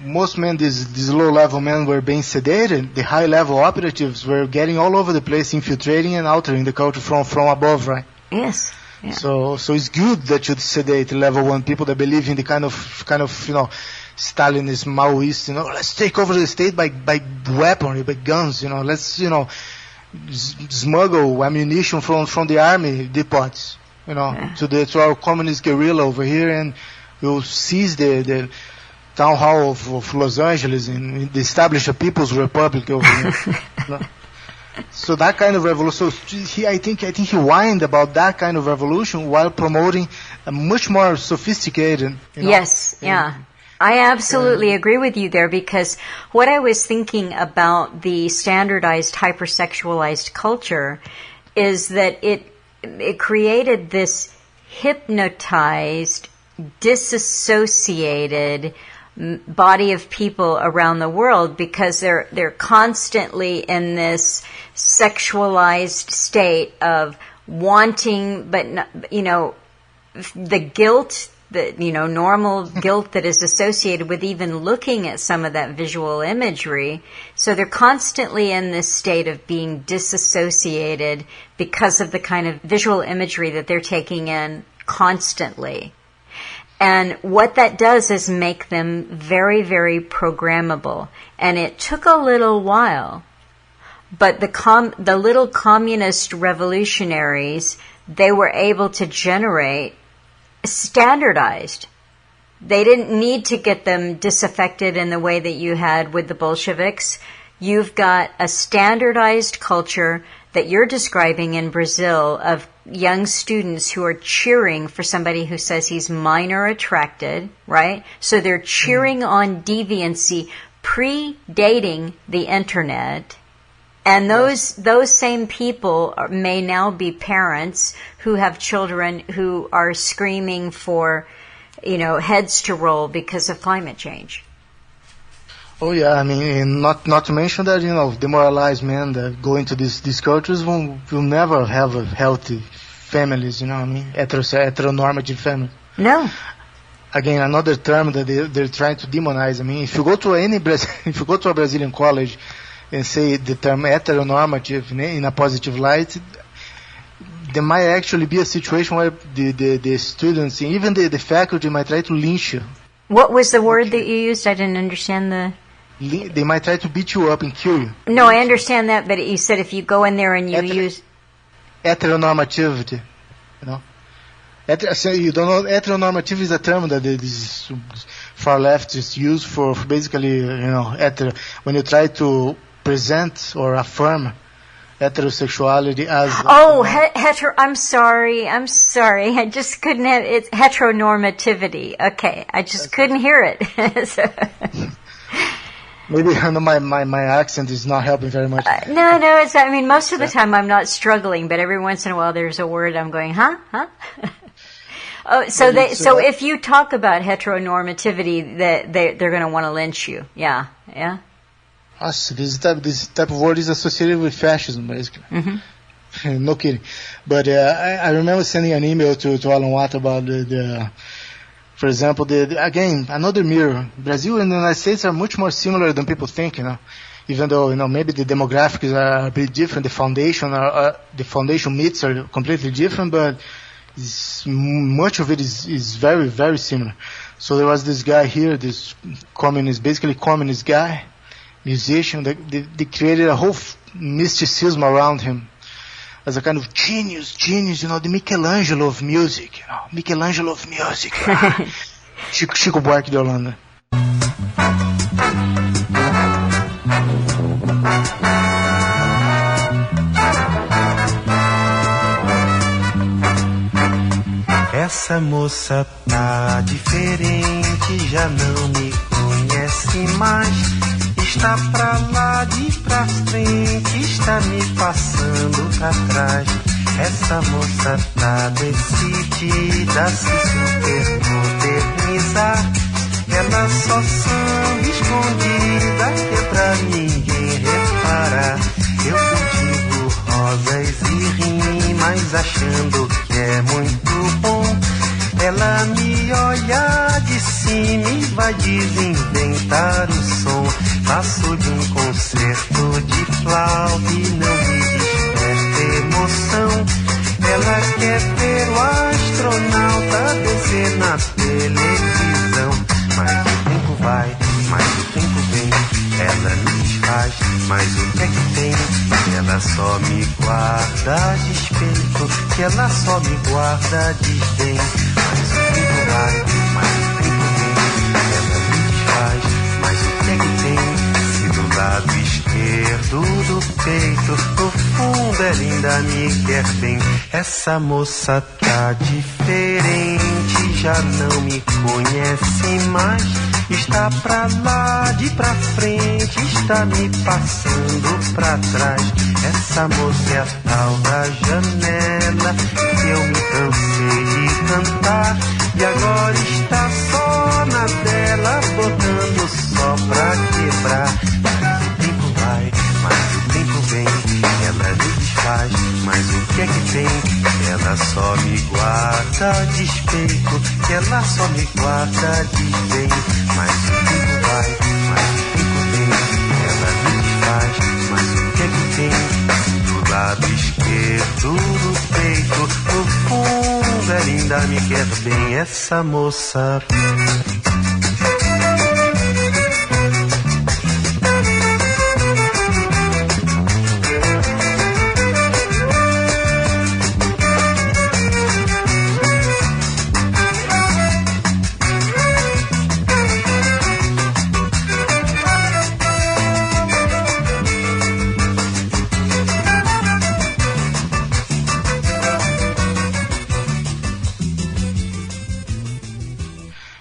C: most men, these low-level men, were being sedated. The high-level operatives were getting all over the place, infiltrating and altering the culture from above, right?
B: Yes. Yeah.
C: So it's good that you sedate level 1 people that believe in the kind of Stalinist, Maoist. Let's take over the state by weaponry, by guns. Let's smuggle ammunition from the army depots, to our communist guerrilla over here, and we'll seize the town hall of Los Angeles and establish a People's Republic over there. No? So that kind of revolution. So I think he whined about that kind of revolution while promoting a much more sophisticated.
B: Yes, yeah. I absolutely agree with you there, because what I was thinking about the standardized hypersexualized culture is that it created this hypnotized, disassociated body of people around the world, because they're constantly in this sexualized state of wanting, but the guilt, the normal guilt that is associated with even looking at some of that visual imagery. So they're constantly in this state of being disassociated because of the kind of visual imagery that they're taking in constantly. And what that does is make them very, very programmable. And it took a little while, but the little communist revolutionaries, they were able to generate standardized. They didn't need to get them disaffected in the way that you had with the Bolsheviks. You've got a standardized culture that you're describing in Brazil of young students who are cheering for somebody who says he's minor attracted, right? So they're cheering on deviancy predating the internet. And those same people may now be parents who have children who are screaming for, heads to roll because of climate change.
C: Oh yeah, I mean, not to mention that demoralized men that go into these cultures will never have a healthy families. Heteronormative families.
B: No.
C: Again, another term that they're trying to demonize. I mean, if you go to a Brazilian college and say the term heteronormative in a positive light, there might actually be a situation where the students, even the faculty, might try to lynch you.
B: What was the word that you used? I didn't understand the...
C: They might try to beat you up and kill you.
B: No, I understand that, but you said if you go in there and you use...
C: Heteronormativity, you don't know, heteronormativity is a term that these far leftists use for basically, when you try to present or affirm heterosexuality as...
B: I'm sorry. I just couldn't have... It's heteronormativity. Okay, I just couldn't hear it. So.
C: Maybe my accent is not helping very much.
B: No, it's... I mean, most of the time I'm not struggling, but every once in a while there's a word I'm going, huh? So if you talk about heteronormativity, they're going to want to lynch you. Yeah.
C: This type of word is associated with fascism, basically. Mm-hmm. No kidding. But I remember sending an email to Alan Watt about for example, again, another mirror. Brazil and the United States are much more similar than people think, Even though, maybe the demographics are a bit different, the foundation myths are completely different, but much of it is very, very similar. So there was this guy here, this basically communist guy, musician, they created a whole mysticism around him as a kind of genius, the Michelangelo of music, Chico Buarque de Holanda.
D: Essa moça tá diferente, já não me conhece mais. Está pra lá de pra frente, está me passando pra trás. Essa moça tá decidida a se supermodernizar. Ela só samba escondida, que é pra ninguém reparar. Eu cultivo rosas e rimas, achando que é muito bom. Ela me olha de cima e vai desinventar o som. Passo de um concerto de flauta e não me desperta emoção. Ela quer ver o astronauta descer na televisão. Mas o tempo vai, mas o tempo vem. Ela me desfaz, mas o que é que tem? Ela só me guarda despeito, que ela só me guarda desdém. Mas o tempo vai, mas o tempo vem. Ela me desfaz. peito, no fundo ela ainda me quer bem. Essa moça tá diferente, já não me conhece mais. Está pra lá, de pra frente, está me passando pra trás. Essa moça é a tal da janela que eu me cansei de cantar. E agora está só na dela, botando só pra quebrar. Mas o tempo vai, mas o tempo vem, ela me desfaz, mas o que é que tem? Ela só me guarda despeito, que ela só me guarda desdém. Mas o tempo vai, mas o tempo vem, ela me desfaz, mas o que é que tem? Do lado esquerdo do peito, no fundo ela ainda me quer bem, essa moça.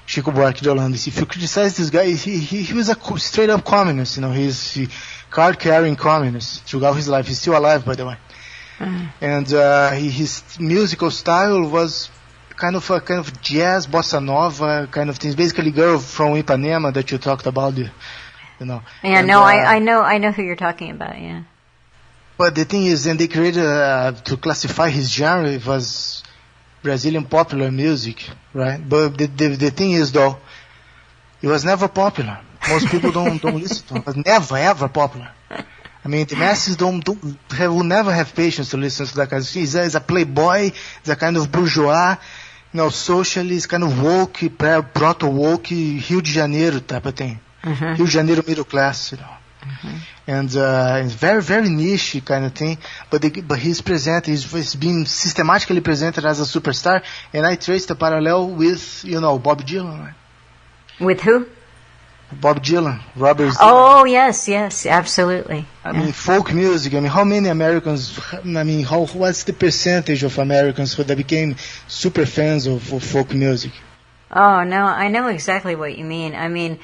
C: Chico Buarque de Holanda. If you criticize this guy, he was a straight up communist. You know, he's card carrying communist throughout his life. He's still alive, by the way. And his musical style was kind of jazz, bossa nova kind of things. Basically, girl from Ipanema that you talked about. You know.
B: Yeah, and, no, I know who you're talking about. Yeah.
C: But the thing is, and they created to classify his genre, it was Brazilian popular music, right? But the thing is, though, it was never popular. Most people don't listen to it. It was never ever popular. I mean, the masses will never have patience to listen to that kind of thing. He's a playboy, he's a kind of bourgeois, socialist, kind of woke, proto-woke, Rio de Janeiro type of thing.
B: Mm-hmm.
C: Rio de Janeiro middle class, Mm-hmm. And it's very, very niche kind of thing, but he's being systematically presented as a superstar, and I traced the parallel with, Bob Dylan. Right?
B: With who?
C: Bob Dylan, Robert.
B: Oh, yes, absolutely.
C: I mean, folk music. I mean, how many Americans? I mean, what's the percentage of Americans that became super fans of folk music?
B: Oh no, I know exactly what you mean. I mean,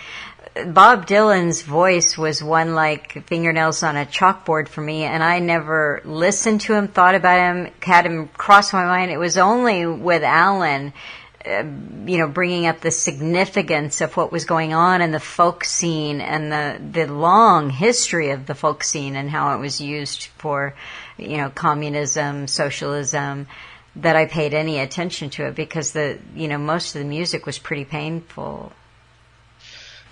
B: Bob Dylan's voice was one like fingernails on a chalkboard for me, and I never listened to him, thought about him, had him cross my mind. It was only with Alan, bringing up the significance of what was going on in the folk scene and the long history of the folk scene and how it was used for, communism, socialism, that I paid any attention to it, because most of the music was pretty painful.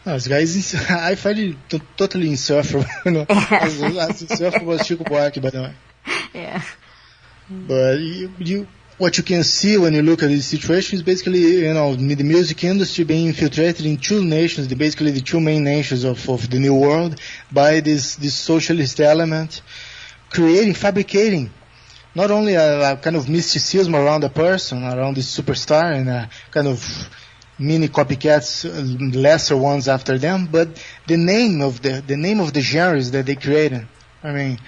C: No, this guy is, I find it totally insufferable. As insufferable as Chico Buarque, by the way.
B: Yeah.
C: But what you can see when you look at this situation is basically, the music industry being infiltrated in two nations, basically the two main nations of the New World, by this socialist element, fabricating not only a kind of mysticism around a person, around this superstar, and a kind of mini copycats, lesser ones after them, but the name of the genres that they created. I mean,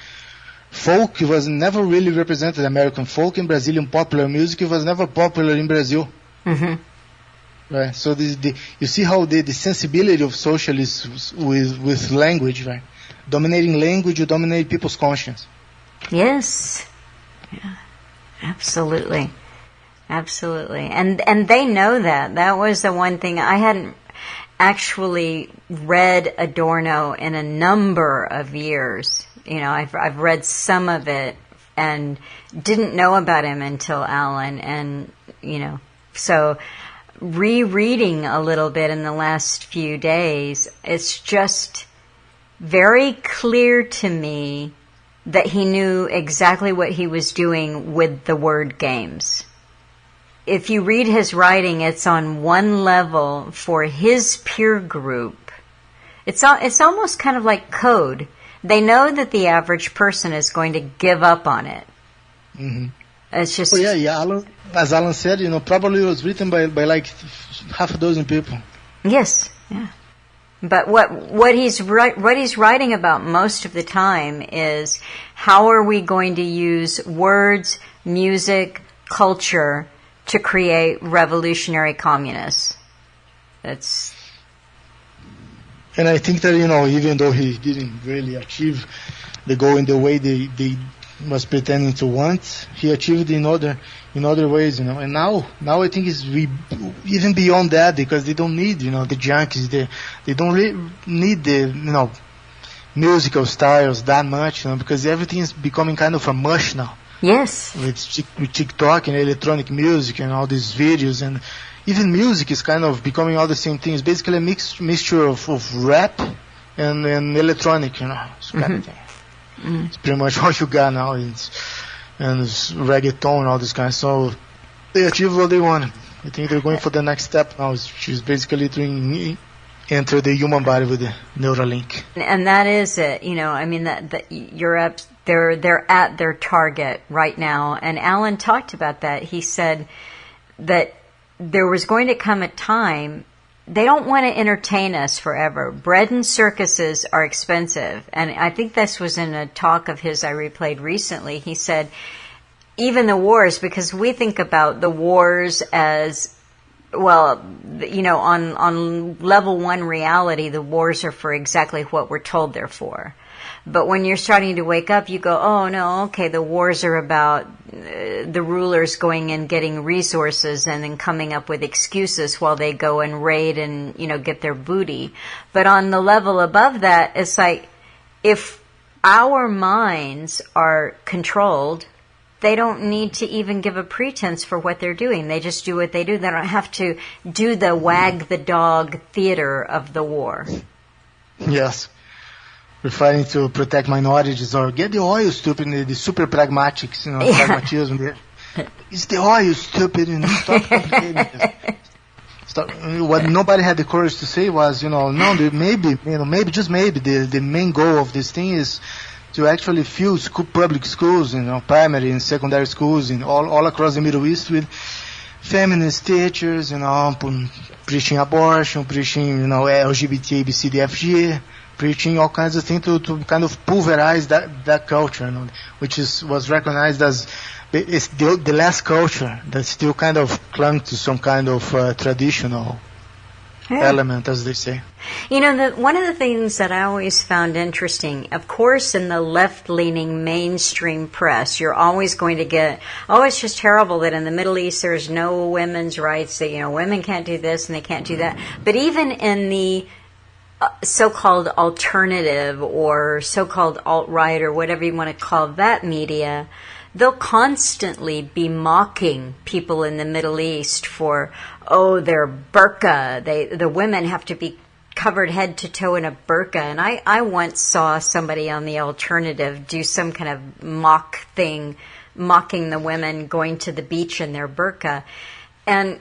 C: folk was never really represented. American folk and Brazilian popular music was never popular in Brazil. Mm-hmm. Right. So you see how the sensibility of socialists with language, right? Dominating language, you dominate people's conscience.
B: Yes. Yeah. Absolutely. Absolutely. And they know that. That was the one thing. I hadn't actually read Adorno in a number of years. I've read some of it and didn't know about him until Alan, and so rereading a little bit in the last few days, it's just very clear to me that he knew exactly what he was doing with the word games. If you read his writing, it's on one level for his peer group. It's almost kind of like code. They know that the average person is going to give up on it. Mm-hmm. It's just...
C: Oh, yeah. As Alan said, probably it was written by like half a dozen people.
B: Yes, yeah. But what he's writing about most of the time is how are we going to use words, music, culture to create revolutionary communists.
C: And I think that, even though he didn't really achieve the goal in the way they was pretending to want, he achieved in other ways, And now I think it's even beyond that, because they don't need, the junkies. They don't really need the, musical styles that much, because everything is becoming kind of a mush now.
B: Yes.
C: With TikTok and electronic music and all these videos, and even music is kind of becoming all the same thing. It's basically a mixture of rap and electronic, kind of thing. Mm-hmm. It's pretty much what you got now. And it's reggaeton and all this kind of stuff. So they achieved what they wanted. I think they're going for the next step now. She's basically doing enter the human body with the Neuralink.
B: And that is it. That Europe, they're at their target right now. And Alan talked about that. He said that there was going to come a time. They don't want to entertain us forever. Bread and circuses are expensive. And I think this was in a talk of his I replayed recently. He said, even the wars, because we think about the wars as, well, on level one reality, the wars are for exactly what we're told they're for. But when you're starting to wake up, you go, oh, no, okay, the wars are about the rulers going and getting resources and then coming up with excuses while they go and raid and, get their booty. But on the level above that, it's like, if our minds are controlled, they don't need to even give a pretense for what they're doing. They just do what they do. They don't have to do the wag the dog theater of the war.
C: Yes. We're fighting to protect minorities, or get the oil, stupid, the super pragmatics, pragmatism. It's the oil, stupid, stop complicating this. What nobody had the courage to say was, maybe, just maybe, the main goal of this thing is to actually fill public schools, primary and secondary schools all across the Middle East with feminist teachers, preaching abortion, preaching, LGBT, ABCDFG, preaching all kinds of things to kind of pulverize that culture, which was recognized as it's the last culture that still kind of clung to some kind of traditional element, as they say.
B: One of the things that I always found interesting, of course, in the left-leaning mainstream press, you're always going to get, it's just terrible that in the Middle East there's no women's rights, that, women can't do this and they can't do that. But even in the so-called alternative or so-called alt-right or whatever you want to call that media, they'll constantly be mocking people in the Middle East for, their burqa. The women have to be covered head to toe in a burqa. And I once saw somebody on the alternative do some kind of mock thing, mocking the women going to the beach in their burqa. And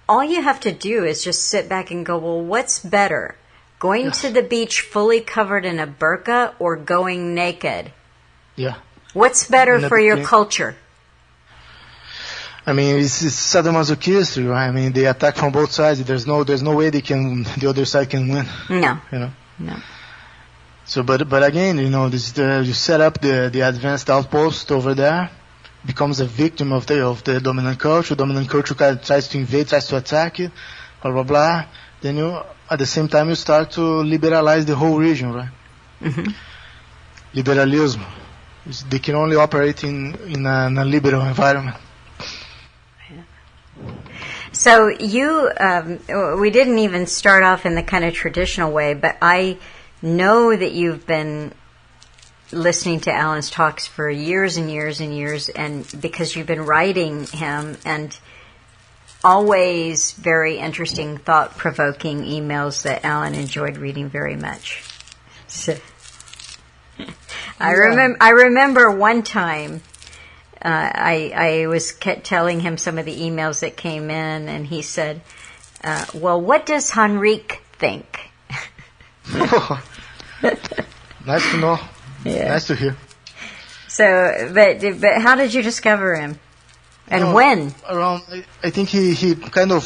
B: all you have to do is just sit back and go, well, what's better? Going to the beach fully covered in a burqa or going naked? Yeah. What's better for your culture?
C: I mean, it's sadomasochistic, right? I mean, they attack from both sides. There's no way the other side can win.
B: No.
C: No. So, but again, you set up the advanced outpost over there, becomes a victim of the dominant culture. Dominant culture tries to invade, tries to attack it, blah blah blah. Then at the same time you start to liberalize the whole region, right? Mm-hmm. Liberalism. They can only operate in a liberal environment.
B: So we didn't even start off in the kind of traditional way, but I know that you've been listening to Alan's talks for years and years and years, and because you've been writing him, and always very interesting, thought-provoking emails that Alan enjoyed reading very much. So, I remember one time I was telling him some of the emails that came in, and he said, well, what does Henrique think?
C: Nice to know. Yeah. Nice to hear.
B: So, but how did you discover him? And when?
C: I think he kind of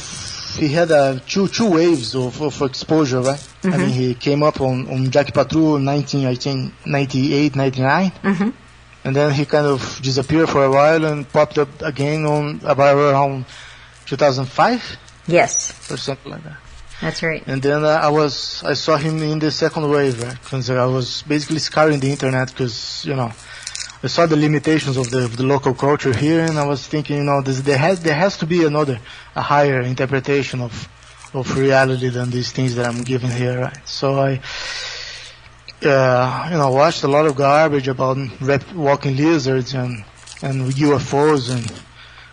C: he had two waves of exposure, right?
B: Mm-hmm.
C: I mean, he came up on Jacques Patrou in 1998, 99.
B: Mm-hmm.
C: And then he kind of disappeared for a while and popped up again about around 2005
B: Yes,
C: or something like that.
B: that's right.
C: And then I saw him in the second wave, right? Because I was basically scouring the internet because, I saw the limitations of the local culture here, and I was thinking, there has to be a higher interpretation of reality than these things that I'm giving here, right? So I, watched a lot of garbage about walking lizards and UFOs. And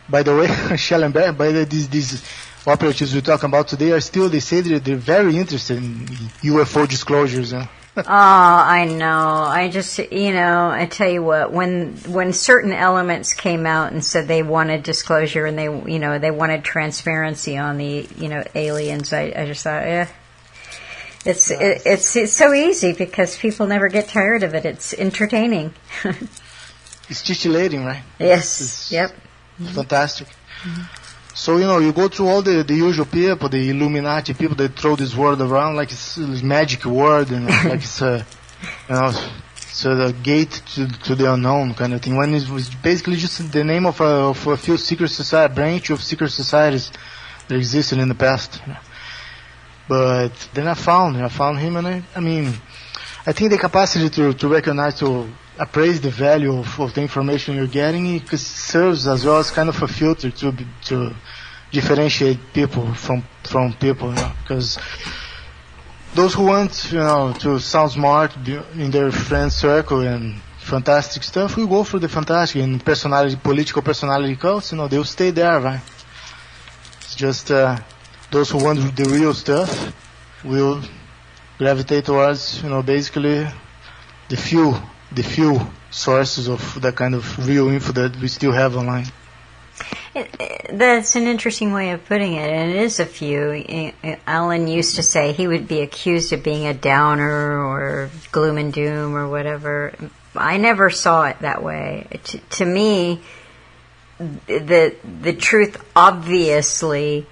C: by the way, Shellenberger, these operatives we're talking about today they say that they're very interested in UFO disclosures.
B: Oh, I know. I just, I tell you what, when certain elements came out and said they wanted disclosure and they wanted transparency on the, aliens, I just thought, it's so easy because people never get tired of it. It's entertaining.
C: It's titillating, right?
B: Yes. Yep.
C: Fantastic. Mm-hmm. So, you go through all the usual people, the Illuminati people that throw this word around like it's a magic word and like it's a gate to the unknown kind of thing. When it was basically just the name of a few secret society, branch of secret societies that existed in the past. But then I found him, and I think the capacity to recognize, to appraise the value of the information you're getting, it serves as well as kind of a filter to differentiate people from people, because those who want, to sound smart in their friend circle and fantastic stuff will go for the fantastic, and political personality cults, they'll stay there, right? It's just those who want the real stuff will gravitate towards, basically the few sources of that kind of real info that we still have online.
B: That's an interesting way of putting it, and it is a few. Alan used to say he would be accused of being a downer or gloom and doom or whatever. I never saw it that way. To me, the truth obviously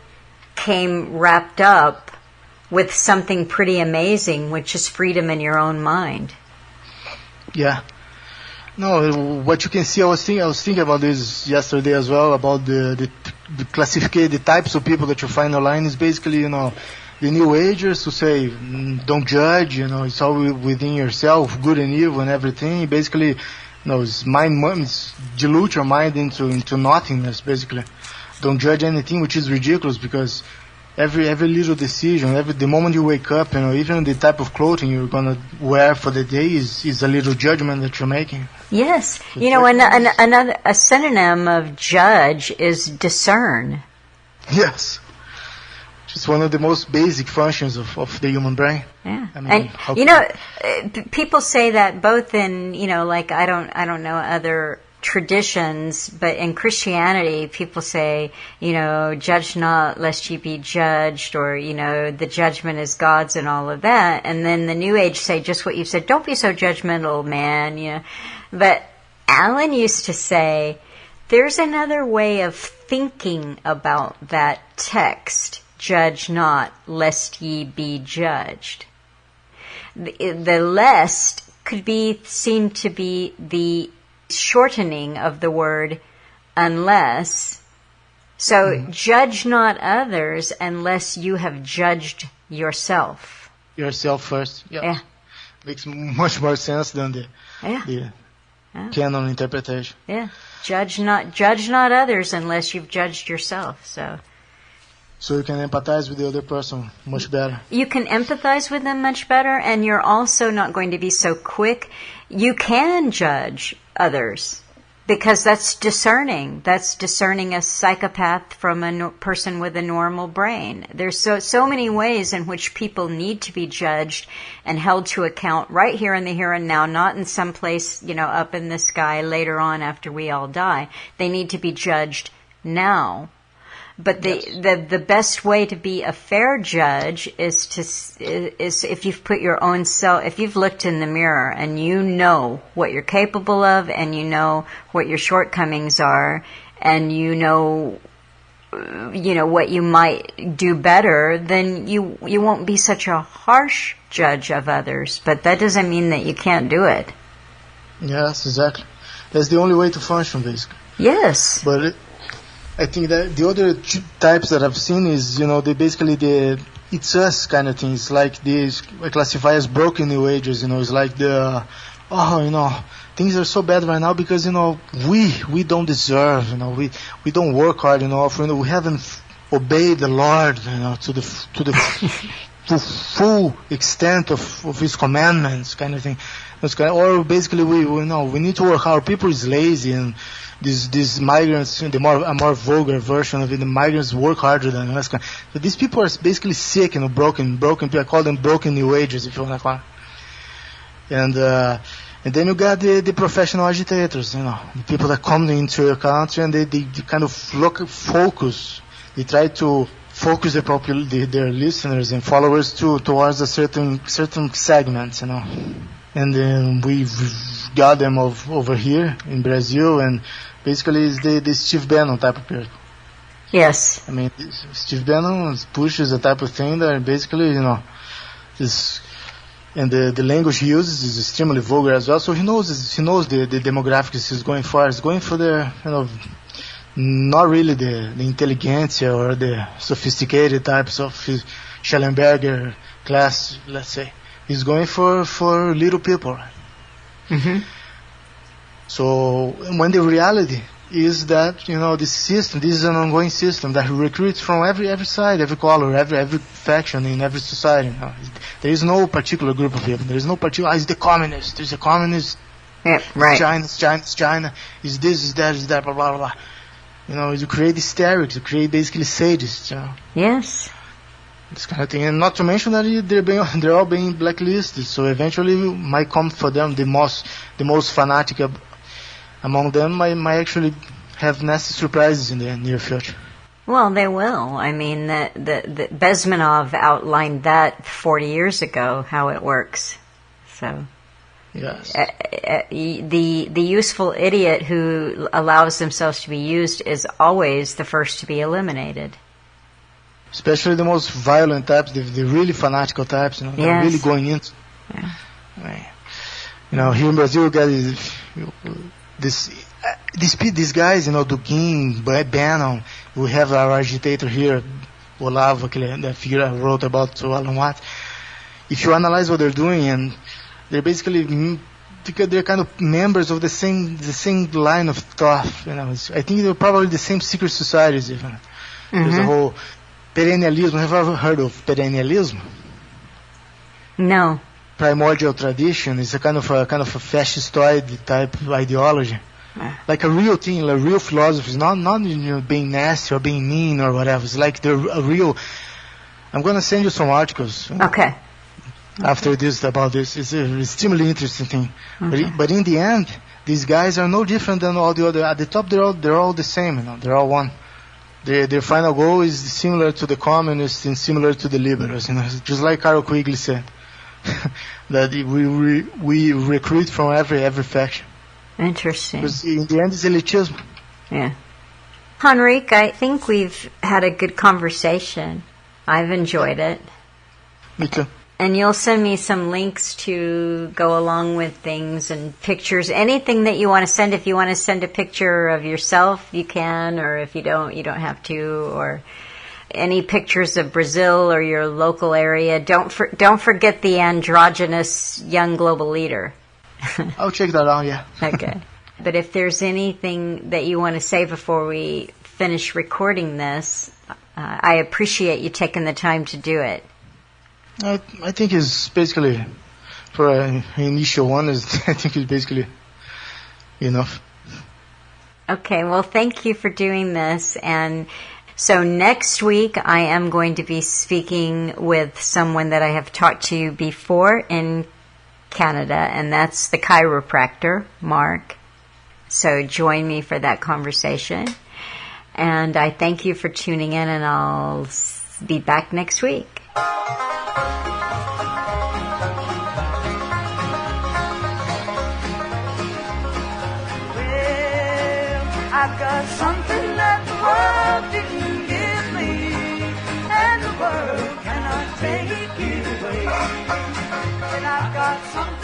B: came wrapped up with something pretty amazing, which is freedom in your own mind.
C: Yeah. No, what you can see, I was thinking about this yesterday as well, about the classification, the types of people that you find online is basically, the New Agers who say, don't judge, it's all within yourself, good and evil and everything. Basically, it's dilute your mind into nothingness, basically. Don't judge anything, which is ridiculous because every little decision, the moment you wake up, even the type of clothing you're gonna wear for the day is a little judgment that you're making.
B: Yes, another a synonym of judge is discern.
C: Yes, just one of the most basic functions of the human brain.
B: Yeah, people say that both in I don't know other traditions, but in Christianity, people say, judge not lest ye be judged, or, the judgment is God's and all of that. And then the New Age say just what you said, don't be so judgmental, man, But Alan used to say, there's another way of thinking about that text, judge not lest ye be judged. The lest could be seen to be the shortening of the word unless. So judge not others unless you have judged yourself.
C: Yourself first. Yeah. Makes much more sense than the canon interpretation.
B: Yeah. Judge not others unless you've judged yourself.
C: So you can empathize with the other person much better.
B: You can empathize with them much better, and you're also not going to be so quick. You can judge others because that's discerning. That's discerning a psychopath from a person with a normal brain. There's so many ways in which people need to be judged and held to account right here in the here and now, not in some place, up in the sky later on after we all die. They need to be judged now. But the best way to be a fair judge is if you've put your own self, if you've looked in the mirror and you know what you're capable of and you know what your shortcomings are and you know what you might do better, then you won't be such a harsh judge of others. But that doesn't mean that you can't do it.
C: Yes, exactly. That's the only way to function, basically.
B: Yes.
C: But I think that the other types that I've seen is, they basically it's us kind of things. Like these I classify as broken new ages. It's like things are so bad right now because we don't deserve. We don't work hard enough. We haven't obeyed the Lord. To the full extent of His commandments, kind of thing. Or basically we need to work hard. People is lazy, and these migrants, a more vulgar version of it, the migrants work harder than us. So these people are basically sick, broken people. I call them broken new ages, if you want to call it. And then you got the professional agitators, the people that come into your country and they kind of focus. They try to focus their listeners and followers towards a certain segments, And then we've got them over here in Brazil, and basically it's the Steve Bannon type of people.
B: Yes.
C: I mean, Steve Bannon pushes a type of thing that basically, this, and the language he uses is extremely vulgar as well. So he knows the demographics he's going for. He's going for the, not really the intelligentsia or the sophisticated types of Shellenberger class, let's say. He's going for little people.
B: Mm-hmm.
C: So when the reality is that this system, this is an ongoing system that recruits from every side, every color, every faction in every society. There is no particular group of people. There is no particular. It's the communist. There's a communist.
B: Yeah, right.
C: It's China. Is this? Is that? Blah blah blah. You create hysterics. You create basically sadists.
B: Yes.
C: This kind of thing, and not to mention that they're all being blacklisted. So eventually, might come for them the most fanatic among them might actually have nasty surprises in the near future.
B: Well, they will. I mean, the Bezmenov outlined that 40 years ago how it works. So.
C: Yes.
B: The useful idiot who allows themselves to be used is always the first to be eliminated.
C: Especially the most violent types, the really fanatical types, they're really going into.
B: Yeah.
C: Right. Here in Brazil, we got these guys, Dugin, Bannon. We have our agitator here, Olavo, that figure I wrote about to Alan Watts. If you analyze what they're doing, and they're basically because they're kind of members of the same line of thought. I think they're probably the same secret societies even. Mm-hmm. There's a whole perennialism. Have you ever heard of perennialism?
B: No.
C: Primordial tradition is a kind of a fascistoid type ideology, like a real thing, like real philosophy. Not being nasty or being mean or whatever. It's like they're a real. I'm gonna send you some articles.
B: Okay.
C: After this about this, it's a extremely interesting thing.
B: Okay.
C: But in the end, these guys are no different than all the other. At the top, they're all the same. They're all one. Their final goal is similar to the communists and similar to the liberals. Just like Carol Quigley said, that we recruit from every faction.
B: Interesting.
C: Because in the end, it's elitism.
B: Yeah. Henrique, I think we've had a good conversation. I've enjoyed it.
C: Me too.
B: And you'll send me some links to go along with things and pictures. Anything that you want to send. If you want to send a picture of yourself, you can. Or if you don't have to. Or any pictures of Brazil or your local area. Don't forget the androgynous young global leader.
C: I'll check that out, yeah.
B: Okay. But if there's anything that you want to say before we finish recording this, I appreciate you taking the time to do it.
C: I think it's basically, for an initial one, I think it's basically enough.
B: Okay, well, thank you for doing this. And so next week, I am going to be speaking with someone that I have talked to before in Canada, and that's the chiropractor, Mark. So join me for that conversation. And I thank you for tuning in, and I'll be back next week.
A: I I've got something that the world didn't give me, and the world cannot take it away. And I've got something